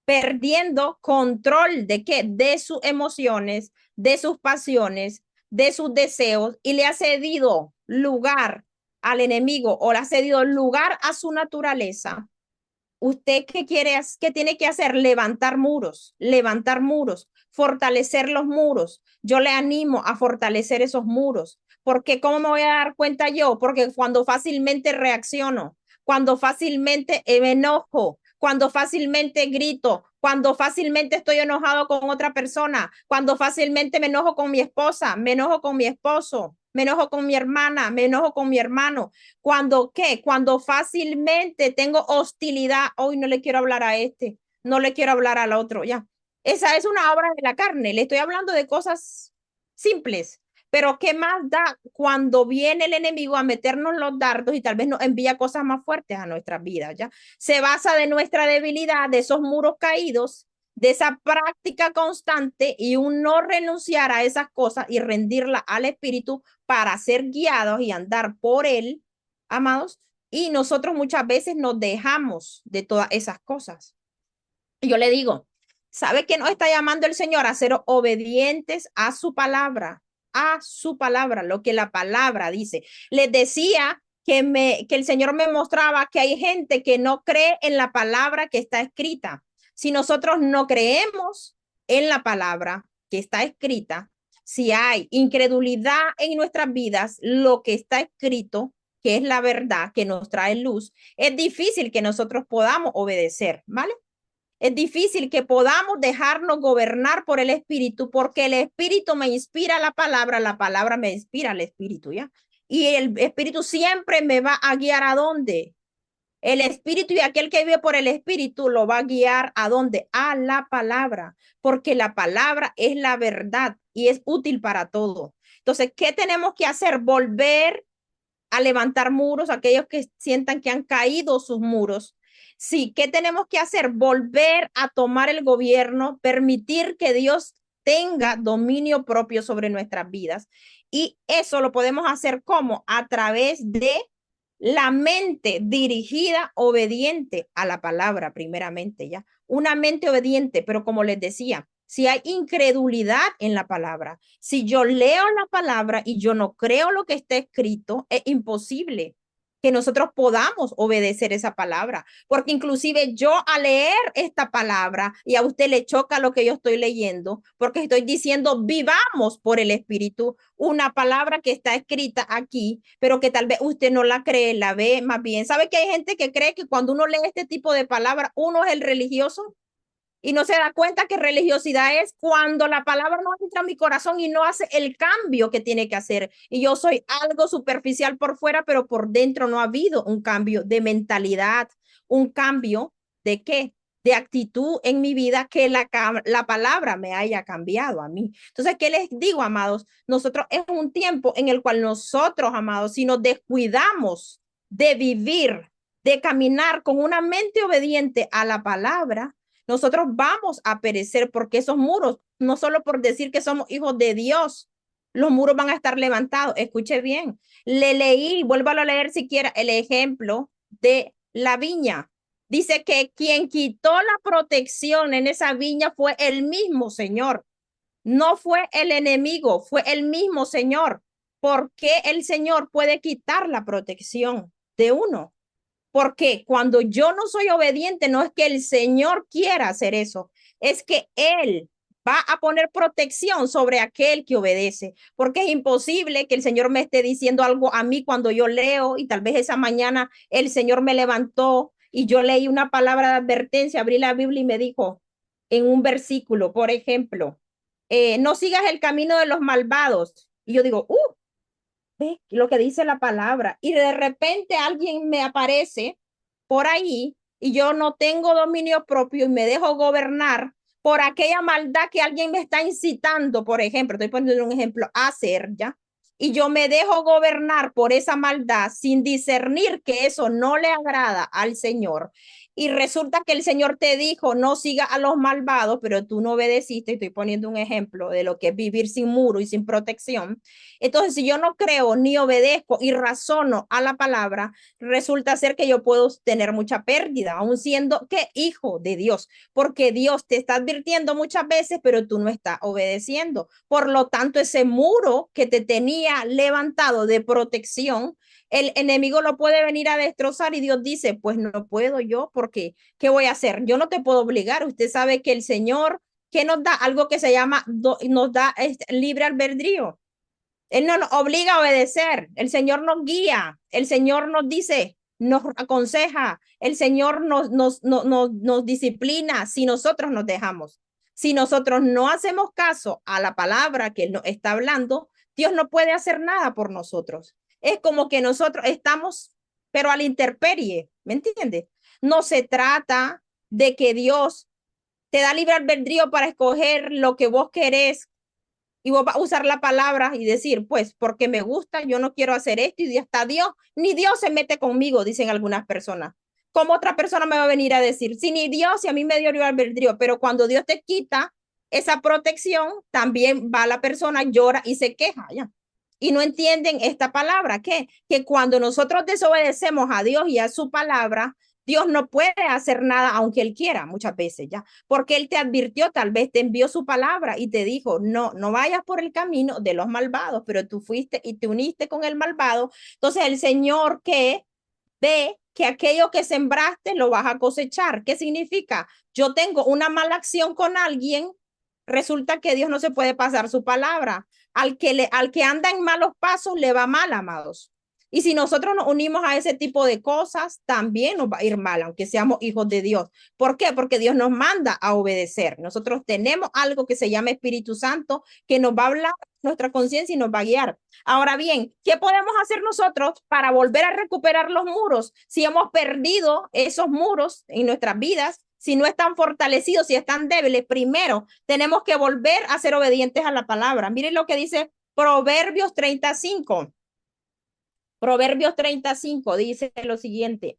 perdiendo control de qué, de sus emociones, de sus pasiones, de sus deseos y le ha cedido lugar al enemigo o le ha cedido lugar a su naturaleza. ¿Usted qué quiere, qué tiene que hacer? Levantar muros, fortalecer los muros. Yo le animo a fortalecer esos muros. Porque ¿cómo me voy a dar cuenta yo? Porque cuando fácilmente reacciono, cuando fácilmente me enojo, cuando fácilmente grito, cuando fácilmente estoy enojado con otra persona, cuando fácilmente me enojo con mi esposa, me enojo con mi esposo, me enojo con mi hermana, me enojo con mi hermano. Cuando, ¿qué? Cuando fácilmente tengo hostilidad, hoy no le quiero hablar a este, no le quiero hablar al otro, ya. Esa es una obra de la carne, le estoy hablando de cosas simples, pero ¿qué más da cuando viene el enemigo a meternos los dardos y tal vez nos envía cosas más fuertes a nuestras vidas, ya? Se basa de nuestra debilidad, de esos muros caídos, de esa práctica constante y un no renunciar a esas cosas y rendirla al Espíritu para ser guiados y andar por él, amados, y nosotros muchas veces nos dejamos de todas esas cosas. Y yo le digo, ¿sabe qué nos está llamando el Señor? A ser obedientes a su palabra, lo que la palabra dice. Les decía que el Señor me mostraba que hay gente que no cree en la palabra que está escrita. Si nosotros no creemos en la palabra que está escrita, si hay incredulidad en nuestras vidas, lo que está escrito, que es la verdad que nos trae luz, es difícil que nosotros podamos obedecer, ¿vale? Es difícil que podamos dejarnos gobernar por el Espíritu, porque el Espíritu me inspira la palabra me inspira al Espíritu, ¿ya? Y el Espíritu siempre me va a guiar a dónde. El Espíritu y aquel que vive por el Espíritu lo va a guiar a dónde? A la palabra, porque la palabra es la verdad y es útil para todo. Entonces, ¿qué tenemos que hacer? Volver a levantar muros, aquellos que sientan que han caído sus muros. Sí, ¿qué tenemos que hacer? Volver a tomar el gobierno, permitir que Dios tenga dominio propio sobre nuestras vidas. Y eso lo podemos hacer como a través de la mente dirigida, obediente a la palabra, primeramente, ya. Una mente obediente, pero como les decía, si hay incredulidad en la palabra, si yo leo la palabra y yo no creo lo que está escrito, es imposible que nosotros podamos obedecer esa palabra, porque inclusive yo al leer esta palabra y a usted le choca lo que yo estoy leyendo, porque estoy diciendo vivamos por el Espíritu, una palabra que está escrita aquí, pero que tal vez usted no la cree, la ve más bien. ¿Sabe que hay gente que cree que cuando uno lee este tipo de palabras, uno es el religioso? Y no se da cuenta que religiosidad es cuando la palabra no entra en mi corazón y no hace el cambio que tiene que hacer. Y yo soy algo superficial por fuera, pero por dentro no ha habido un cambio de mentalidad, un cambio de qué, de actitud en mi vida que la palabra me haya cambiado a mí. Entonces, ¿qué les digo, amados? Nosotros es un tiempo en el cual nosotros, amados, si nos descuidamos de vivir, de caminar con una mente obediente a la palabra, nosotros vamos a perecer porque esos muros, no solo por decir que somos hijos de Dios, los muros van a estar levantados. Escuche bien, le leí, vuélvalo a leer siquiera el ejemplo de la viña. Dice que quien quitó la protección en esa viña fue el mismo Señor. No fue el enemigo, fue el mismo Señor. ¿Por qué el Señor puede quitar la protección de uno? Porque cuando yo no soy obediente, no es que el Señor quiera hacer eso, es que Él va a poner protección sobre aquel que obedece, porque es imposible que el Señor me esté diciendo algo a mí cuando yo leo y tal vez esa mañana el Señor me levantó y yo leí una palabra de advertencia, abrí la Biblia y me dijo en un versículo, por ejemplo, no sigas el camino de los malvados. Y yo digo, ¿Ves lo que dice la palabra? Y de repente alguien me aparece por ahí y yo no tengo dominio propio y me dejo gobernar por aquella maldad que alguien me está incitando, por ejemplo, estoy poniendo un ejemplo, a hacer, ¿ya? Y yo me dejo gobernar por esa maldad sin discernir que eso no le agrada al Señor. Y resulta que el Señor te dijo, no siga a los malvados, pero tú no obedeciste. Estoy poniendo un ejemplo de lo que es vivir sin muro y sin protección. Entonces, si yo no creo ni obedezco y razono a la palabra, resulta ser que yo puedo tener mucha pérdida, aun siendo que hijo de Dios, porque Dios te está advirtiendo muchas veces, pero tú no estás obedeciendo. Por lo tanto, ese muro que te tenía levantado de protección, el enemigo lo puede venir a destrozar y Dios dice, pues no puedo yo, porque ¿qué voy a hacer? Yo no te puedo obligar. Usted sabe que el Señor, que nos da algo que se llama, nos da libre albedrío. Él no nos obliga a obedecer, el Señor nos guía, el Señor nos dice, nos aconseja, el Señor nos disciplina si nosotros nos dejamos. Si nosotros no hacemos caso a la palabra que Él nos está hablando, Dios no puede hacer nada por nosotros. Es como que nosotros estamos, pero a la intemperie, ¿me entiendes? No se trata de que Dios te da libre albedrío para escoger lo que vos querés y vos vas a usar la palabra y decir, pues, porque me gusta, yo no quiero hacer esto y hasta Dios, ni Dios se mete conmigo, dicen algunas personas. ¿Cómo otra persona me va a venir a decir? Si ni Dios, si a mí me dio libre albedrío, pero cuando Dios te quita esa protección, también va la persona, llora y se queja, ¿ya? Y no entienden esta palabra, que cuando nosotros desobedecemos a Dios y a su palabra, Dios no puede hacer nada aunque Él quiera, muchas veces, ¿ya? Porque Él te advirtió, tal vez te envió su palabra y te dijo, no, no vayas por el camino de los malvados, pero tú fuiste y te uniste con el malvado. Entonces el Señor que ve que aquello que sembraste lo vas a cosechar. ¿Qué significa? Yo tengo una mala acción con alguien, resulta que Dios no se puede pasar su palabra. Al que anda en malos pasos le va mal, amados. Y si nosotros nos unimos a ese tipo de cosas, también nos va a ir mal, aunque seamos hijos de Dios. ¿Por qué? Porque Dios nos manda a obedecer. Nosotros tenemos algo que se llama Espíritu Santo, que nos va a hablar nuestra conciencia y nos va a guiar. Ahora bien, ¿qué podemos hacer nosotros para volver a recuperar los muros? Si hemos perdido esos muros en nuestras vidas, si no están fortalecidos, si están débiles, primero tenemos que volver a ser obedientes a la palabra. Miren lo que dice Proverbios 35. Proverbios 35 dice lo siguiente.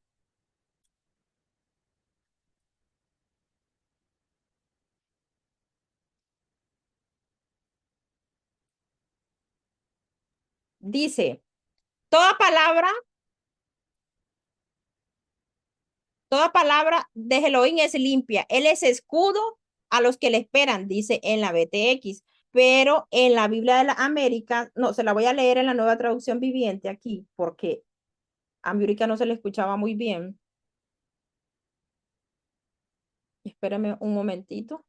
Dice, toda palabra de Elohim es limpia. Él es escudo a los que le esperan, dice en la BTX. Pero en la Biblia de la América, no, se la voy a leer en la nueva traducción viviente aquí, porque a América no se le escuchaba muy bien. Espérame un momentito.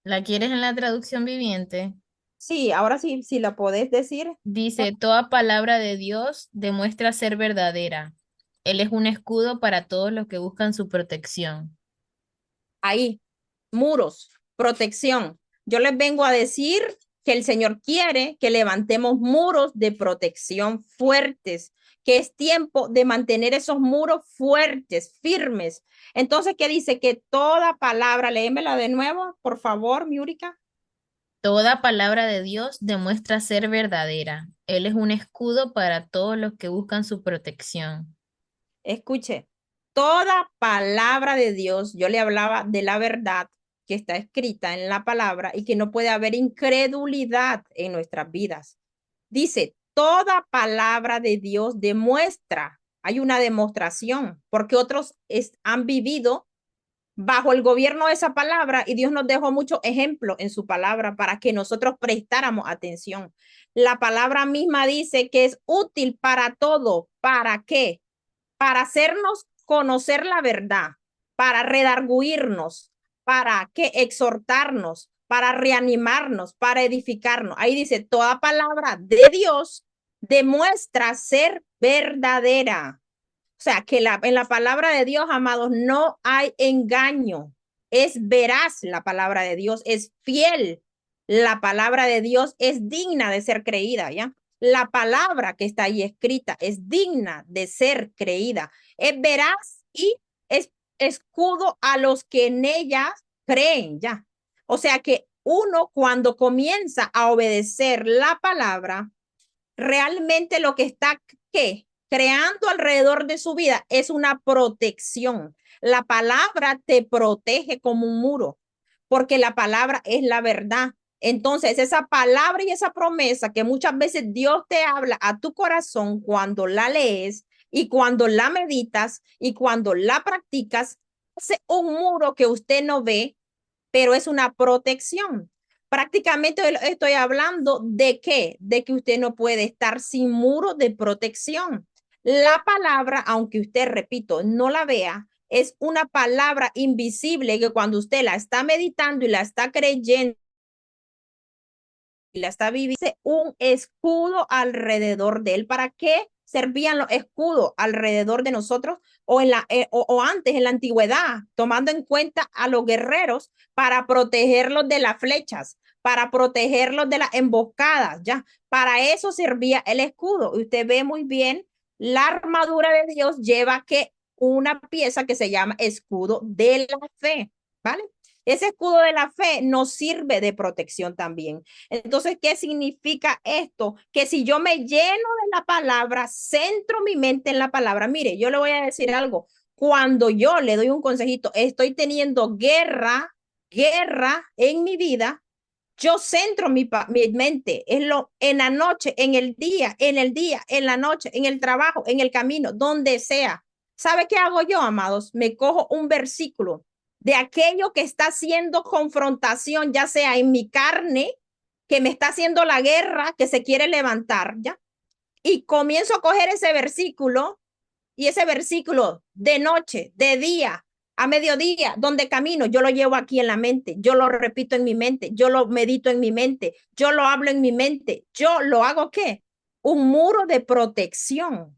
¿La quieres en la traducción viviente? Sí, ahora sí, si la podés decir. Dice, toda palabra de Dios demuestra ser verdadera. Él es un escudo para todos los que buscan su protección. Ahí, muros, protección. Yo les vengo a decir que el Señor quiere que levantemos muros de protección fuertes, que es tiempo de mantener esos muros fuertes, firmes. Entonces, ¿qué dice? Que toda palabra, léemela de nuevo, por favor, Miúrica. Toda palabra de Dios demuestra ser verdadera. Él es un escudo para todos los que buscan su protección. Escuche, toda palabra de Dios, yo le hablaba de la verdad que está escrita en la palabra y que no puede haber incredulidad en nuestras vidas. Dice, toda palabra de Dios demuestra, hay una demostración, porque otros han vivido bajo el gobierno de esa palabra y Dios nos dejó muchos ejemplos en su palabra para que nosotros prestáramos atención. La palabra misma dice que es útil para todo. ¿Para qué? Para hacernos conocer la verdad, para redarguirnos, para que exhortarnos, para reanimarnos, para edificarnos. Ahí dice, toda palabra de Dios demuestra ser verdadera. O sea, que en la palabra de Dios, amados, no hay engaño. Es veraz la palabra de Dios, es fiel La palabra de Dios es digna de ser creída, ¿ya? La palabra que está ahí escrita es digna de ser creída. Es veraz y es escudo a los que en ella creen, ¿ya? O sea que uno cuando comienza a obedecer la palabra, realmente lo que está, ¿qué? Creando alrededor de su vida es una protección. La palabra te protege como un muro, porque la palabra es la verdad. Entonces, esa palabra y esa promesa que muchas veces Dios te habla a tu corazón cuando la lees y cuando la meditas y cuando la practicas, es un muro que usted no ve, pero es una protección. Prácticamente estoy hablando de qué, de que usted no puede estar sin muro de protección. La palabra, aunque usted, repito, no la vea, es una palabra invisible que cuando usted la está meditando y la está creyendo y la está viviendo, un escudo alrededor de él. ¿Para qué servían los escudos alrededor de nosotros o antes en la antigüedad, tomando en cuenta a los guerreros para protegerlos de las flechas, para protegerlos de las emboscadas, ya? Para eso servía el escudo. Usted ve muy bien, la armadura de Dios lleva que una pieza que se llama escudo de la fe, ¿vale? Ese escudo de la fe nos sirve de protección también. Entonces, ¿qué significa esto? Que si yo me lleno de la palabra, centro mi mente en la palabra, mire, yo le voy a decir algo. Cuando yo le doy un consejito, estoy teniendo guerra en mi vida, yo centro mi mente en la noche, en la noche, en el trabajo, en el camino, donde sea. ¿Sabe qué hago yo, amados? Me cojo un versículo de aquello que está haciendo confrontación, ya sea en mi carne, que me está haciendo la guerra, que se quiere levantar, ¿ya? Y comienzo a coger ese versículo y ese versículo de noche, de día, a mediodía, donde camino, yo lo llevo aquí en la mente, yo lo repito en mi mente, yo lo medito en mi mente, yo lo hablo en mi mente, yo lo hago ¿qué? Un muro de protección.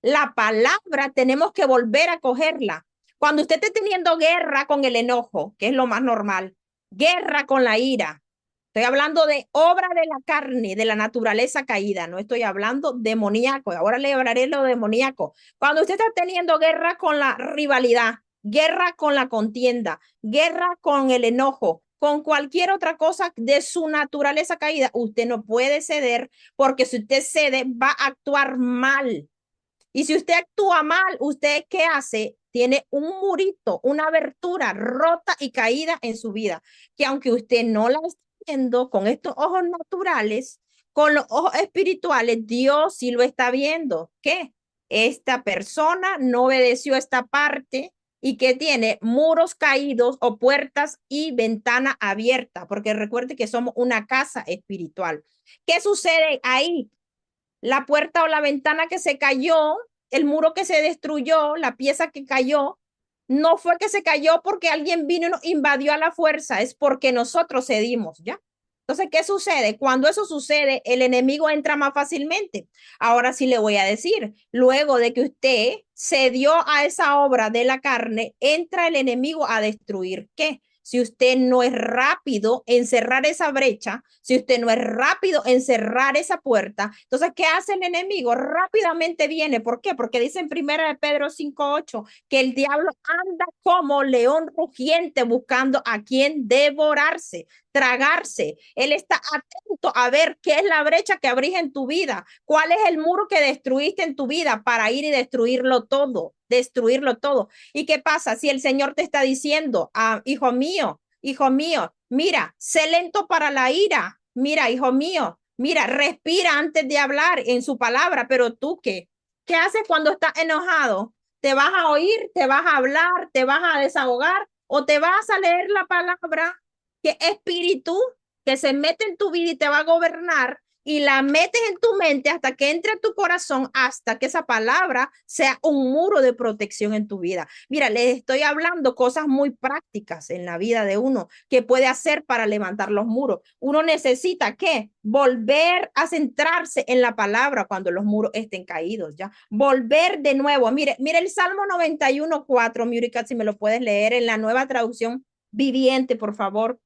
La palabra tenemos que volver a cogerla. Cuando usted esté teniendo guerra con el enojo, que es lo más normal, guerra con la ira, estoy hablando de obra de la carne, de la naturaleza caída, no estoy hablando demoníaco. Ahora le hablaré lo demoníaco. Cuando usted está teniendo guerra con la rivalidad, guerra con la contienda, guerra con el enojo, con cualquier otra cosa de su naturaleza caída, usted no puede ceder porque si usted cede va a actuar mal. Y si usted actúa mal, ¿usted qué hace? Tiene un murito, una abertura rota y caída en su vida, que aunque usted no la esté viendo con estos ojos naturales, con los ojos espirituales, Dios sí lo está viendo. ¿Qué? Esta persona no obedeció esta parte y que tiene muros caídos o puertas y ventana abierta, porque recuerde que somos una casa espiritual. ¿Qué sucede ahí? La puerta o la ventana que se cayó, el muro que se destruyó, la pieza que cayó, no fue que se cayó porque alguien vino y nos invadió a la fuerza, es porque nosotros cedimos, ¿ya? Entonces, ¿qué sucede? Cuando eso sucede, el enemigo entra más fácilmente. Ahora sí le voy a decir, luego de que usted cedió a esa obra de la carne, entra el enemigo a destruir. ¿Qué? Si usted no es rápido en cerrar esa brecha, si usted no es rápido en cerrar esa puerta, entonces, ¿qué hace el enemigo? Rápidamente viene. ¿Por qué? Porque dice en 1 Pedro 5:8 que el diablo anda como león rugiente buscando a quien devorarse, tragarse. Él está atento a ver qué es la brecha que abrís en tu vida, cuál es el muro que destruiste en tu vida para ir y destruirlo todo, destruirlo todo. ¿Y qué pasa si el Señor te está diciendo, hijo mío, mira, sé lento para la ira, mira, hijo mío, mira, respira antes de hablar en su palabra, pero tú qué? ¿Qué haces cuando estás enojado? ¿Te vas a oír, te vas a hablar, te vas a desahogar o te vas a leer la palabra que espíritu que se mete en tu vida y te va a gobernar y la metes en tu mente hasta que entre a tu corazón, hasta que esa palabra sea un muro de protección en tu vida? Mira, les estoy hablando cosas muy prácticas en la vida de uno que puede hacer para levantar los muros. Uno necesita ¿qué? Volver a centrarse en la palabra cuando los muros estén caídos, ¿ya? Volver de nuevo. Mire el Salmo 91:4, Murica, si me lo puedes leer en la Nueva Traducción Viviente, por favor.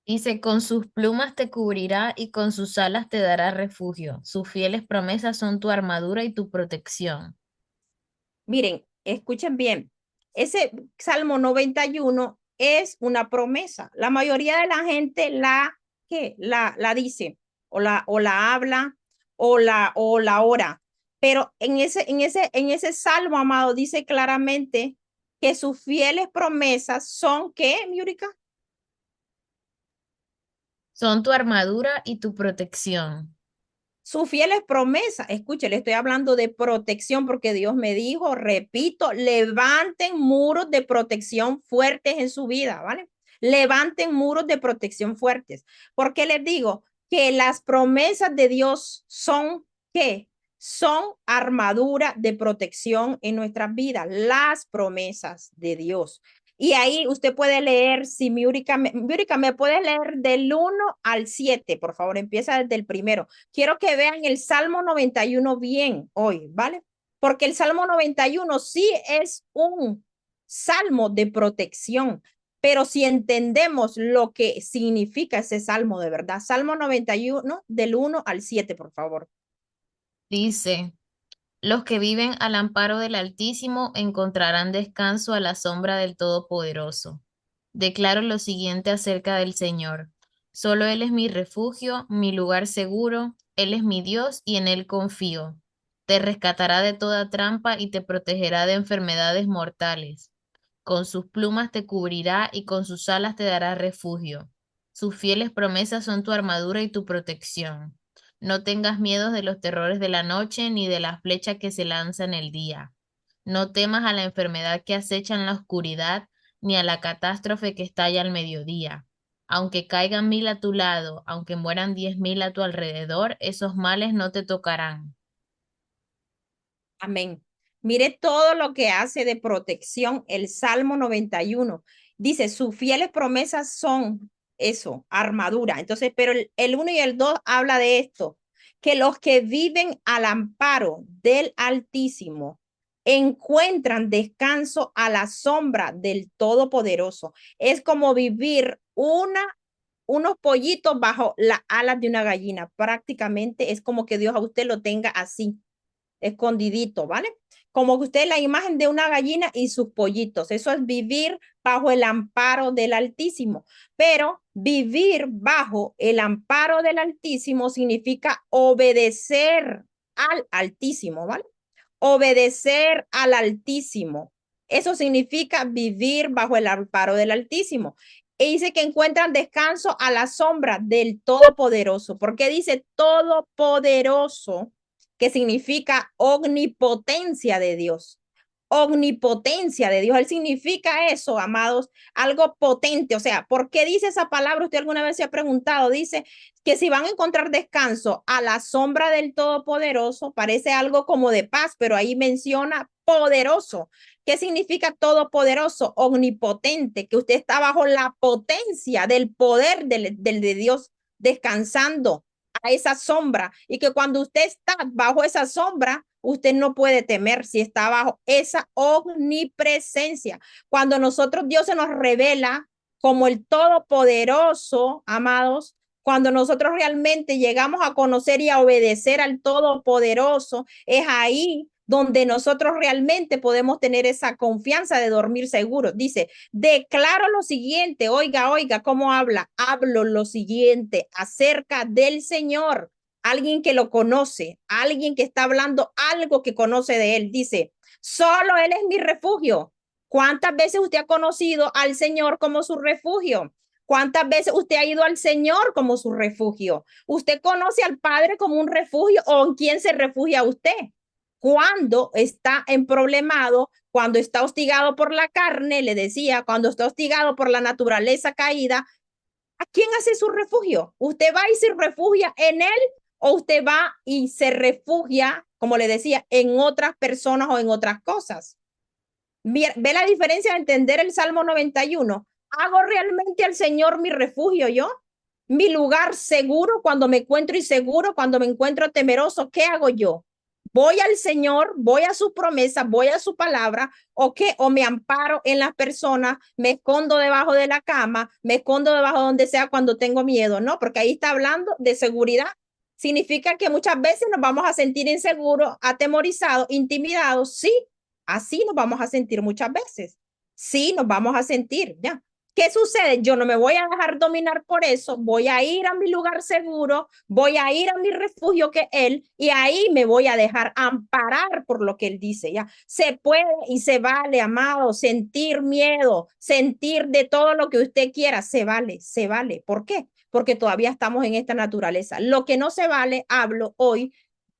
Dice, con sus plumas te cubrirá y con sus alas te dará refugio. Sus fieles promesas son tu armadura y tu protección. Miren, escuchen bien. Ese Salmo 91 es una promesa. La mayoría de la gente ¿qué? La dice o la habla o la ora. Pero en ese Salmo, amado, dice claramente que sus fieles promesas son ¿qué, Miurica? Son tu armadura y tu protección. Sus fieles promesas. Escuche, le estoy hablando de protección porque Dios me dijo, repito, levanten muros de protección fuertes en su vida, ¿vale? Levanten muros de protección fuertes. ¿Por qué les digo? Que las promesas de Dios son, ¿qué? Son armadura de protección en nuestras vidas, las promesas de Dios. Y ahí usted puede leer, si Miurica, ¿me puede leer del 1 al 7, por favor? Empieza desde el primero. Quiero que vean el Salmo 91 bien hoy, ¿vale? Porque el Salmo 91 sí es un salmo de protección, pero si entendemos lo que significa ese salmo de verdad. Salmo 91 del 1 al 7, por favor. Dice, los que viven al amparo del Altísimo encontrarán descanso a la sombra del Todopoderoso. Declaro lo siguiente acerca del Señor. Solo Él es mi refugio, mi lugar seguro, Él es mi Dios y en Él confío. Te rescatará de toda trampa y te protegerá de enfermedades mortales. Con sus plumas te cubrirá y con sus alas te dará refugio. Sus fieles promesas son tu armadura y tu protección. No tengas miedo de los terrores de la noche ni de la flecha que se lanza en el día. No temas a la enfermedad que acecha en la oscuridad, ni a la catástrofe que estalla al mediodía. Aunque caigan 1000 a tu lado, aunque mueran 10.000 a tu alrededor, esos males no te tocarán. Amén. Mire todo lo que hace de protección el Salmo 91. Dice, sus fieles promesas son eso, armadura. Entonces, pero el 1 y el 2 habla de esto, que los que viven al amparo del Altísimo encuentran descanso a la sombra del Todopoderoso. Es como vivir unos pollitos bajo las alas de una gallina. Prácticamente es como que Dios a usted lo tenga así escondidito, ¿vale? Como que usted la imagen de una gallina y sus pollitos. Eso es vivir bajo el amparo del Altísimo. Pero vivir bajo el amparo del Altísimo significa obedecer al Altísimo, ¿vale? Obedecer al Altísimo. Eso significa vivir bajo el amparo del Altísimo. Y dice que encuentran descanso a la sombra del Todopoderoso. ¿Por qué dice Todopoderoso? Que significa omnipotencia de Dios. Omnipotencia de Dios. Él significa eso, amados, algo potente. O sea, ¿por qué dice esa palabra? Usted alguna vez se ha preguntado. Dice que si van a encontrar descanso a la sombra del Todopoderoso, parece algo como de paz, pero ahí menciona poderoso. ¿Qué significa todopoderoso? Omnipotente, que usted está bajo la potencia del poder de Dios descansando a esa sombra y que cuando usted está bajo esa sombra, usted no puede temer si está bajo esa omnipresencia. Cuando nosotros Dios se nos revela como el Todopoderoso, amados, cuando nosotros realmente llegamos a conocer y a obedecer al Todopoderoso, es ahí donde nosotros realmente podemos tener esa confianza de dormir seguros. Dice, declaro lo siguiente, oiga, ¿cómo habla? Hablo lo siguiente acerca del Señor, alguien que lo conoce, alguien que está hablando algo que conoce de él. Dice, solo Él es mi refugio. ¿Cuántas veces usted ha conocido al Señor como su refugio? ¿Cuántas veces usted ha ido al Señor como su refugio? ¿Usted conoce al Padre como un refugio o en quién se refugia usted? Cuando está emproblemado, cuando está hostigado por la carne, le decía, cuando está hostigado por la naturaleza caída, ¿a quién hace su refugio? ¿Usted va y se refugia en él o usted va y se refugia, como le decía, en otras personas o en otras cosas? ¿Ve la diferencia de entender el Salmo 91? ¿Hago realmente al Señor mi refugio yo? ¿Mi lugar seguro cuando me encuentro inseguro, cuando me encuentro temeroso? ¿Qué hago yo? voy al Señor, voy a su promesa, voy a su palabra, o qué, o me amparo en las personas, me escondo debajo de la cama, me escondo debajo de donde sea cuando tengo miedo, ¿no? Porque ahí está hablando de seguridad. Significa que muchas veces nos vamos a sentir inseguros, atemorizados, intimidados. Sí, así nos vamos a sentir muchas veces. Sí, nos vamos a sentir, ¿ya? ¿Qué sucede? Yo no me voy a dejar dominar por eso, voy a ir a mi lugar seguro, voy a ir a mi refugio que Él, y ahí me voy a dejar amparar por lo que Él dice, ¿ya? Se puede y se vale, amado, sentir miedo, sentir de todo lo que usted quiera, se vale, se vale. ¿Por qué? Porque todavía estamos en esta naturaleza. Lo que no se vale, hablo hoy,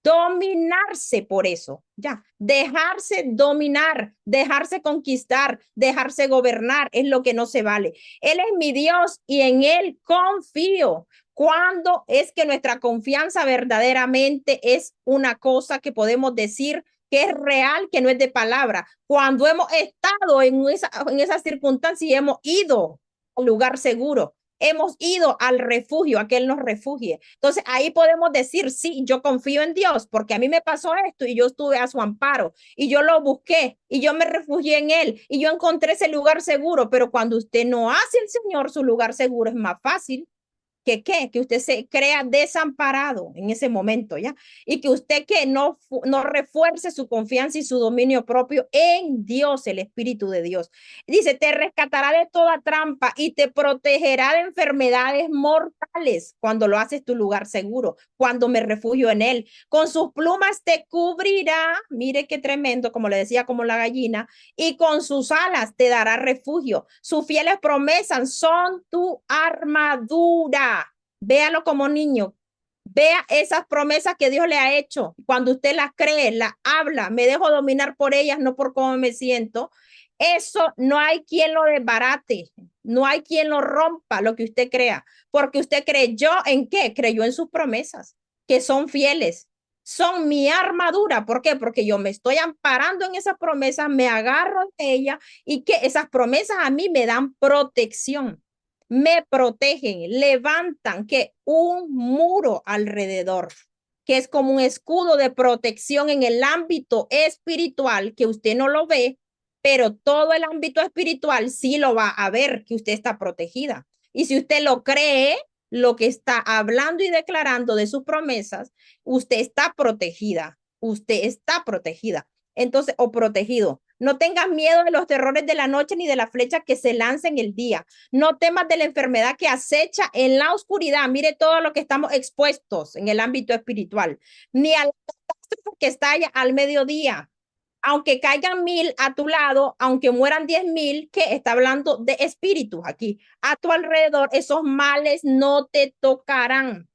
dominarse por eso, ya, dejarse dominar, dejarse conquistar, dejarse gobernar, es lo que no se vale. Él es mi Dios y en Él confío. ¿Cuándo es que nuestra confianza verdaderamente es una cosa que podemos decir que es real, que no es de palabra? Cuando hemos estado en esa circunstancia y hemos ido al lugar seguro. Hemos ido al refugio, a que Él nos refugie. Entonces ahí podemos decir, sí, yo confío en Dios porque a mí me pasó esto y yo estuve a su amparo y yo lo busqué y yo me refugié en Él y yo encontré ese lugar seguro. Pero cuando usted no hace el Señor su lugar seguro, es más fácil que usted se crea desamparado en ese momento, ¿ya? Y que usted que no refuerce su confianza y su dominio propio en Dios, el Espíritu de Dios. Dice, te rescatará de toda trampa y te protegerá de enfermedades mortales cuando lo haces tu lugar seguro, cuando me refugio en Él. Con sus plumas te cubrirá, mire qué tremendo, como le decía, como la gallina, y con sus alas te dará refugio. Sus fieles promesas son tu armadura. Véalo como niño. Vea esas promesas que Dios le ha hecho. Cuando usted las cree, las habla, me dejo dominar por ellas, no por cómo me siento. Eso no hay quien lo desbarate, no hay quien lo rompa, lo que usted crea, porque usted creyó en qué, creyó en sus promesas, que son fieles, son mi armadura. ¿Por qué? Porque yo me estoy amparando en esas promesas, me agarro de ellas y que esas promesas a mí me dan protección, me protegen, levantan que un muro alrededor, que es como un escudo de protección en el ámbito espiritual, que usted no lo ve, pero todo el ámbito espiritual sí lo va a ver, que usted está protegida. Y si usted lo cree, lo que está hablando y declarando de sus promesas, usted está protegida, usted está protegida. Entonces, o protegido. No tengas miedo de los terrores de la noche ni de la flecha que se lanza en el día. No temas de la enfermedad que acecha en la oscuridad. Mire todo lo que estamos expuestos en el ámbito espiritual. Ni a la catástrofe que estalla al mediodía. Aunque caigan 1000 a tu lado, aunque mueran 10,000, que está hablando de espíritus aquí, a tu alrededor, esos males no te tocarán.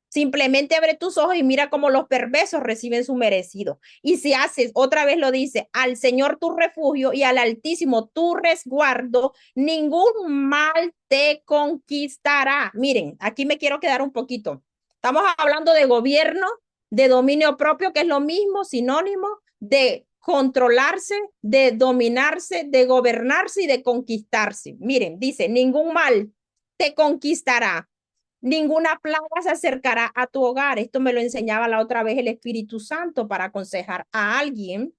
Simplemente abre tus ojos y mira cómo los perversos reciben su merecido. Y si haces, otra vez lo dice, al Señor tu refugio y al Altísimo tu resguardo, ningún mal te conquistará. Miren, aquí me quiero quedar un poquito. Estamos hablando de gobierno, de dominio propio, que es lo mismo, sinónimo de controlarse, de dominarse, de gobernarse y de conquistarse. Miren, dice, ningún mal te conquistará. Ninguna plaga se acercará a tu hogar. Esto me lo enseñaba la otra vez el Espíritu Santo para aconsejar a alguien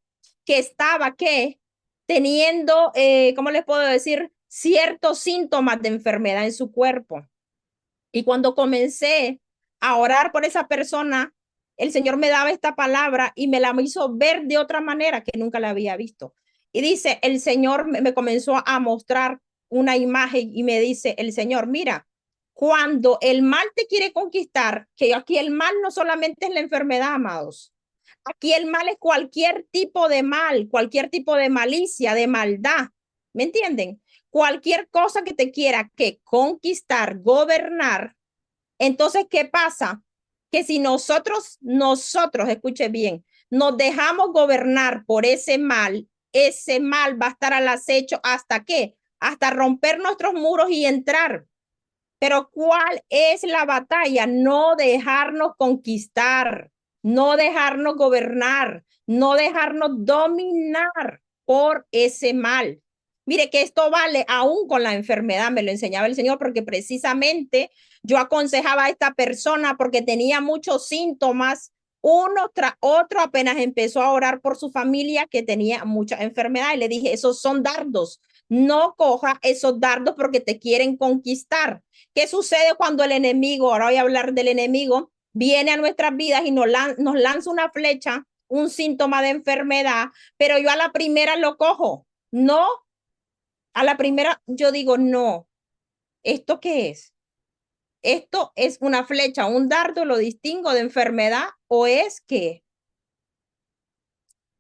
que estaba, ¿qué? Teniendo, ¿cómo les puedo decir? Ciertos síntomas de enfermedad en su cuerpo. Y cuando comencé a orar por esa persona, el Señor me daba esta palabra y me la hizo ver de otra manera que nunca la había visto. Y dice, el Señor me comenzó a mostrar una imagen y me dice, el Señor, mira, cuando el mal te quiere conquistar, que aquí el mal no solamente es la enfermedad, amados. Aquí el mal es cualquier tipo de mal, cualquier tipo de malicia, de maldad. ¿Me entienden? Cualquier cosa que te quiera que conquistar, gobernar. Entonces, ¿qué pasa? Que si nosotros, escuche bien, nos dejamos gobernar por ese mal va a estar al acecho hasta qué? Hasta romper nuestros muros y entrar. Pero ¿cuál es la batalla? No dejarnos conquistar, no dejarnos gobernar, no dejarnos dominar por ese mal. Mire que esto vale aún con la enfermedad, me lo enseñaba el Señor, porque precisamente yo aconsejaba a esta persona porque tenía muchos síntomas Uno tras otro apenas empezó a orar por su familia que tenía muchas enfermedades. Le dije, esos son dardos. No coja esos dardos porque te quieren conquistar. ¿Qué sucede cuando el enemigo, ahora voy a hablar del enemigo, viene a nuestras vidas y nos lanza una flecha, un síntoma de enfermedad, pero yo a la primera lo cojo? No, a la primera yo digo, no, ¿esto qué es? ¿Esto es una flecha, un dardo, lo distingo de enfermedad o es que,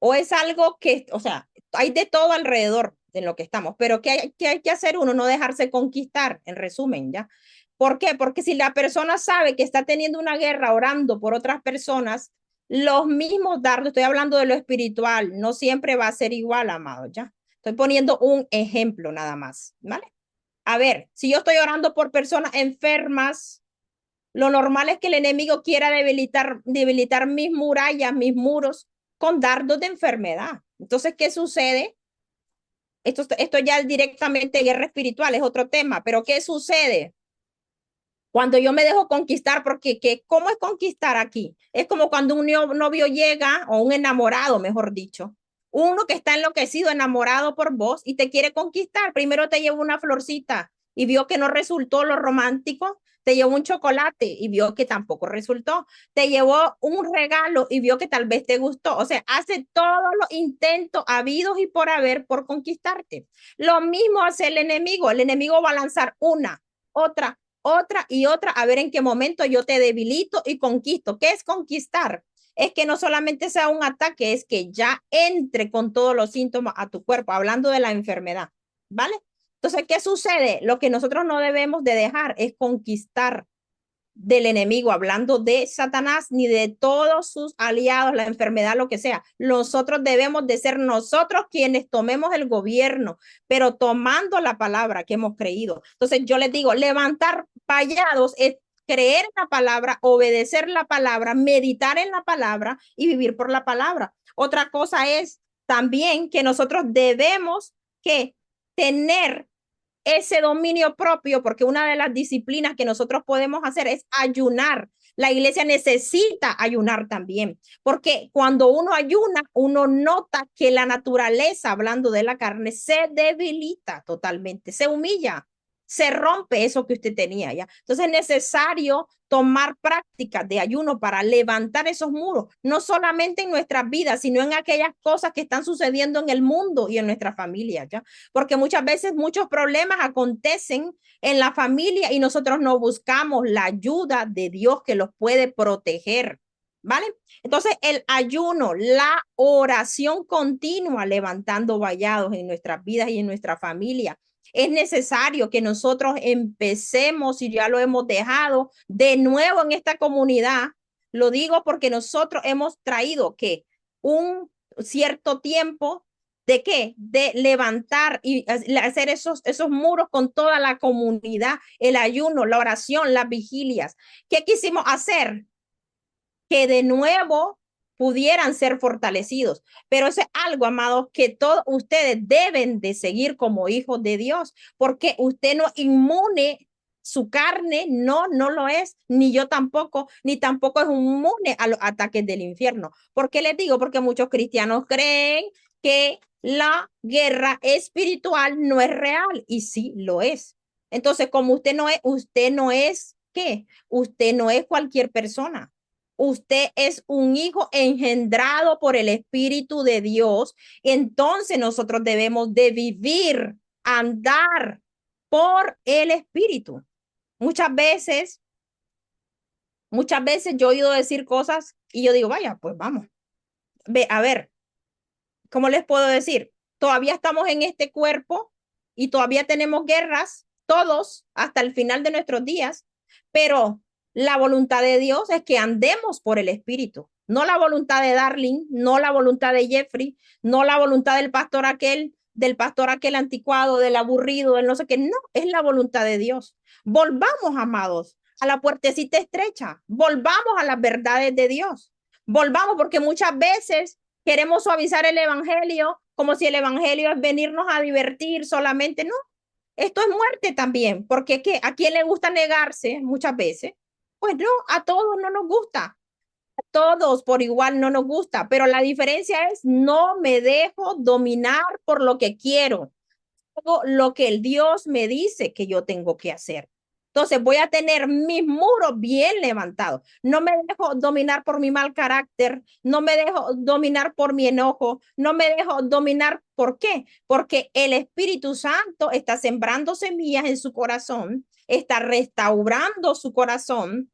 o es algo que, o sea, hay de todo alrededor de lo que estamos, pero qué hay que hacer uno? No dejarse conquistar, en resumen, ¿ya? ¿Por qué? Porque si la persona sabe que está teniendo una guerra orando por otras personas, los mismos dardos, estoy hablando de lo espiritual, no siempre va a ser igual, amado, ¿ya? Estoy poniendo un ejemplo nada más, ¿vale? A ver, si yo estoy orando por personas enfermas, lo normal es que el enemigo quiera debilitar mis murallas, mis muros, con dardos de enfermedad. Entonces, ¿qué sucede? Esto ya es directamente guerra espiritual, es otro tema, pero ¿qué sucede? Cuando yo me dejo conquistar, porque ¿cómo es conquistar aquí? Es como cuando un novio llega, o un enamorado, mejor dicho, uno que está enloquecido, enamorado por vos y te quiere conquistar. Primero te lleva una florcita y vio que no resultó lo romántico, te llevó un chocolate y vio que tampoco resultó, te llevó un regalo y vio que tal vez te gustó. O sea, hace todos los intentos habidos y por haber por conquistarte. Lo mismo hace el enemigo va a lanzar una, otra y otra, a ver en qué momento yo te debilito y conquisto. ¿Qué es conquistar? Es que no solamente sea un ataque, es que ya entre con todos los síntomas a tu cuerpo, hablando de la enfermedad, ¿vale? Entonces, ¿qué sucede? Lo que nosotros no debemos de dejar es conquistar del enemigo, hablando de Satanás, ni de todos sus aliados, la enfermedad, lo que sea. Nosotros debemos de ser nosotros quienes tomemos el gobierno, pero tomando la palabra que hemos creído. Entonces yo les digo, levantar vallados es creer en la palabra, obedecer la palabra, meditar en la palabra y vivir por la palabra. Otra cosa es también que nosotros debemos que tener ese dominio propio, porque una de las disciplinas que nosotros podemos hacer es ayunar. La iglesia necesita ayunar también, porque cuando uno ayuna, uno nota que la naturaleza, hablando de la carne, se debilita totalmente, se humilla, se rompe eso que usted tenía ya. Entonces es necesario tomar prácticas de ayuno para levantar esos muros, no solamente en nuestras vidas, sino en aquellas cosas que están sucediendo en el mundo y en nuestra familia, ¿ya? Porque muchas veces muchos problemas acontecen en la familia y nosotros no buscamos la ayuda de Dios que los puede proteger, ¿vale? Entonces, el ayuno, la oración continua, levantando vallados en nuestras vidas y en nuestra familia. Es necesario que nosotros empecemos, y ya lo hemos dejado, de nuevo en esta comunidad. Lo digo porque nosotros hemos traído que un cierto tiempo ¿de qué? De levantar y hacer esos muros con toda la comunidad, el ayuno, la oración, las vigilias. ¿Qué quisimos hacer? Que de nuevo pudieran ser fortalecidos. Pero eso es algo, amados, que todos ustedes deben de seguir como hijos de Dios, porque usted no inmune su carne, no lo es, ni yo tampoco, ni tampoco es inmune a los ataques del infierno. ¿Por qué les digo? Porque muchos cristianos creen que la guerra espiritual no es real y sí lo es. Entonces, como usted no es, ¿qué? Usted no es cualquier persona. Usted es un hijo engendrado por el Espíritu de Dios. Entonces nosotros debemos de vivir, andar por el Espíritu. Muchas veces yo he oído decir cosas y yo digo, vaya, pues vamos. Ve, a ver, ¿cómo les puedo decir? Todavía estamos en este cuerpo y todavía tenemos guerras, todos, hasta el final de nuestros días, pero la voluntad de Dios es que andemos por el Espíritu, no la voluntad de Darling, no la voluntad de Jeffrey, no la voluntad del pastor aquel anticuado, del aburrido, del no sé qué, no, es la voluntad de Dios. Volvamos, amados, a la puertecita estrecha, volvamos a las verdades de Dios, volvamos porque muchas veces queremos suavizar el evangelio como si el evangelio es venirnos a divertir solamente. No, esto es muerte también, porque ¿qué? ¿A quién le gusta negarse muchas veces? Pues no, a todos no nos gusta. todos por igual no nos gusta, pero la diferencia es no me dejo dominar por lo que quiero, hago lo que el Dios me dice que yo tengo que hacer. Entonces voy a tener mis muros bien levantados. No me dejo dominar por mi mal carácter, no me dejo dominar por mi enojo, no me dejo dominar. ¿Por qué? Porque el Espíritu Santo está sembrando semillas en su corazón, está restaurando su corazón.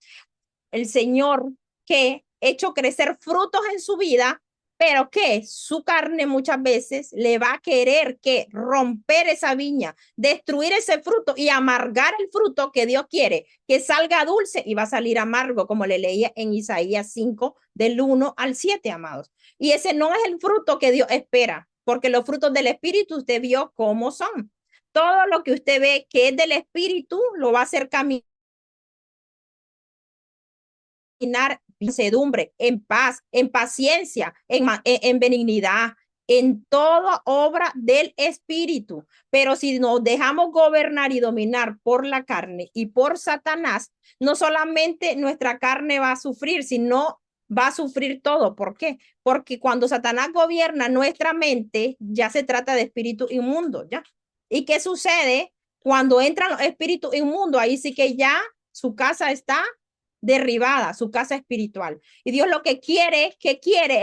El Señor que ha hecho crecer frutos en su vida, pero que su carne muchas veces le va a querer que romper esa viña, destruir ese fruto y amargar el fruto que Dios quiere, que salga dulce y va a salir amargo, como le leía en Isaías 5, del 1 al 7, amados. Y ese no es el fruto que Dios espera, porque los frutos del Espíritu usted vio cómo son. Todo lo que usted ve que es del Espíritu lo va a hacer caminar en sedumbre, en paz, en paciencia, en benignidad, en toda obra del Espíritu. Pero si nos dejamos gobernar y dominar por la carne y por Satanás, no solamente nuestra carne va a sufrir, sino va a sufrir todo. ¿Por qué? Porque cuando Satanás gobierna nuestra mente, ya se trata de espíritu inmundo, ¿ya? ¿Y qué sucede? Cuando entran los espíritus inmundos, ahí sí que ya su casa está derribada, su casa espiritual. Y Dios lo que quiere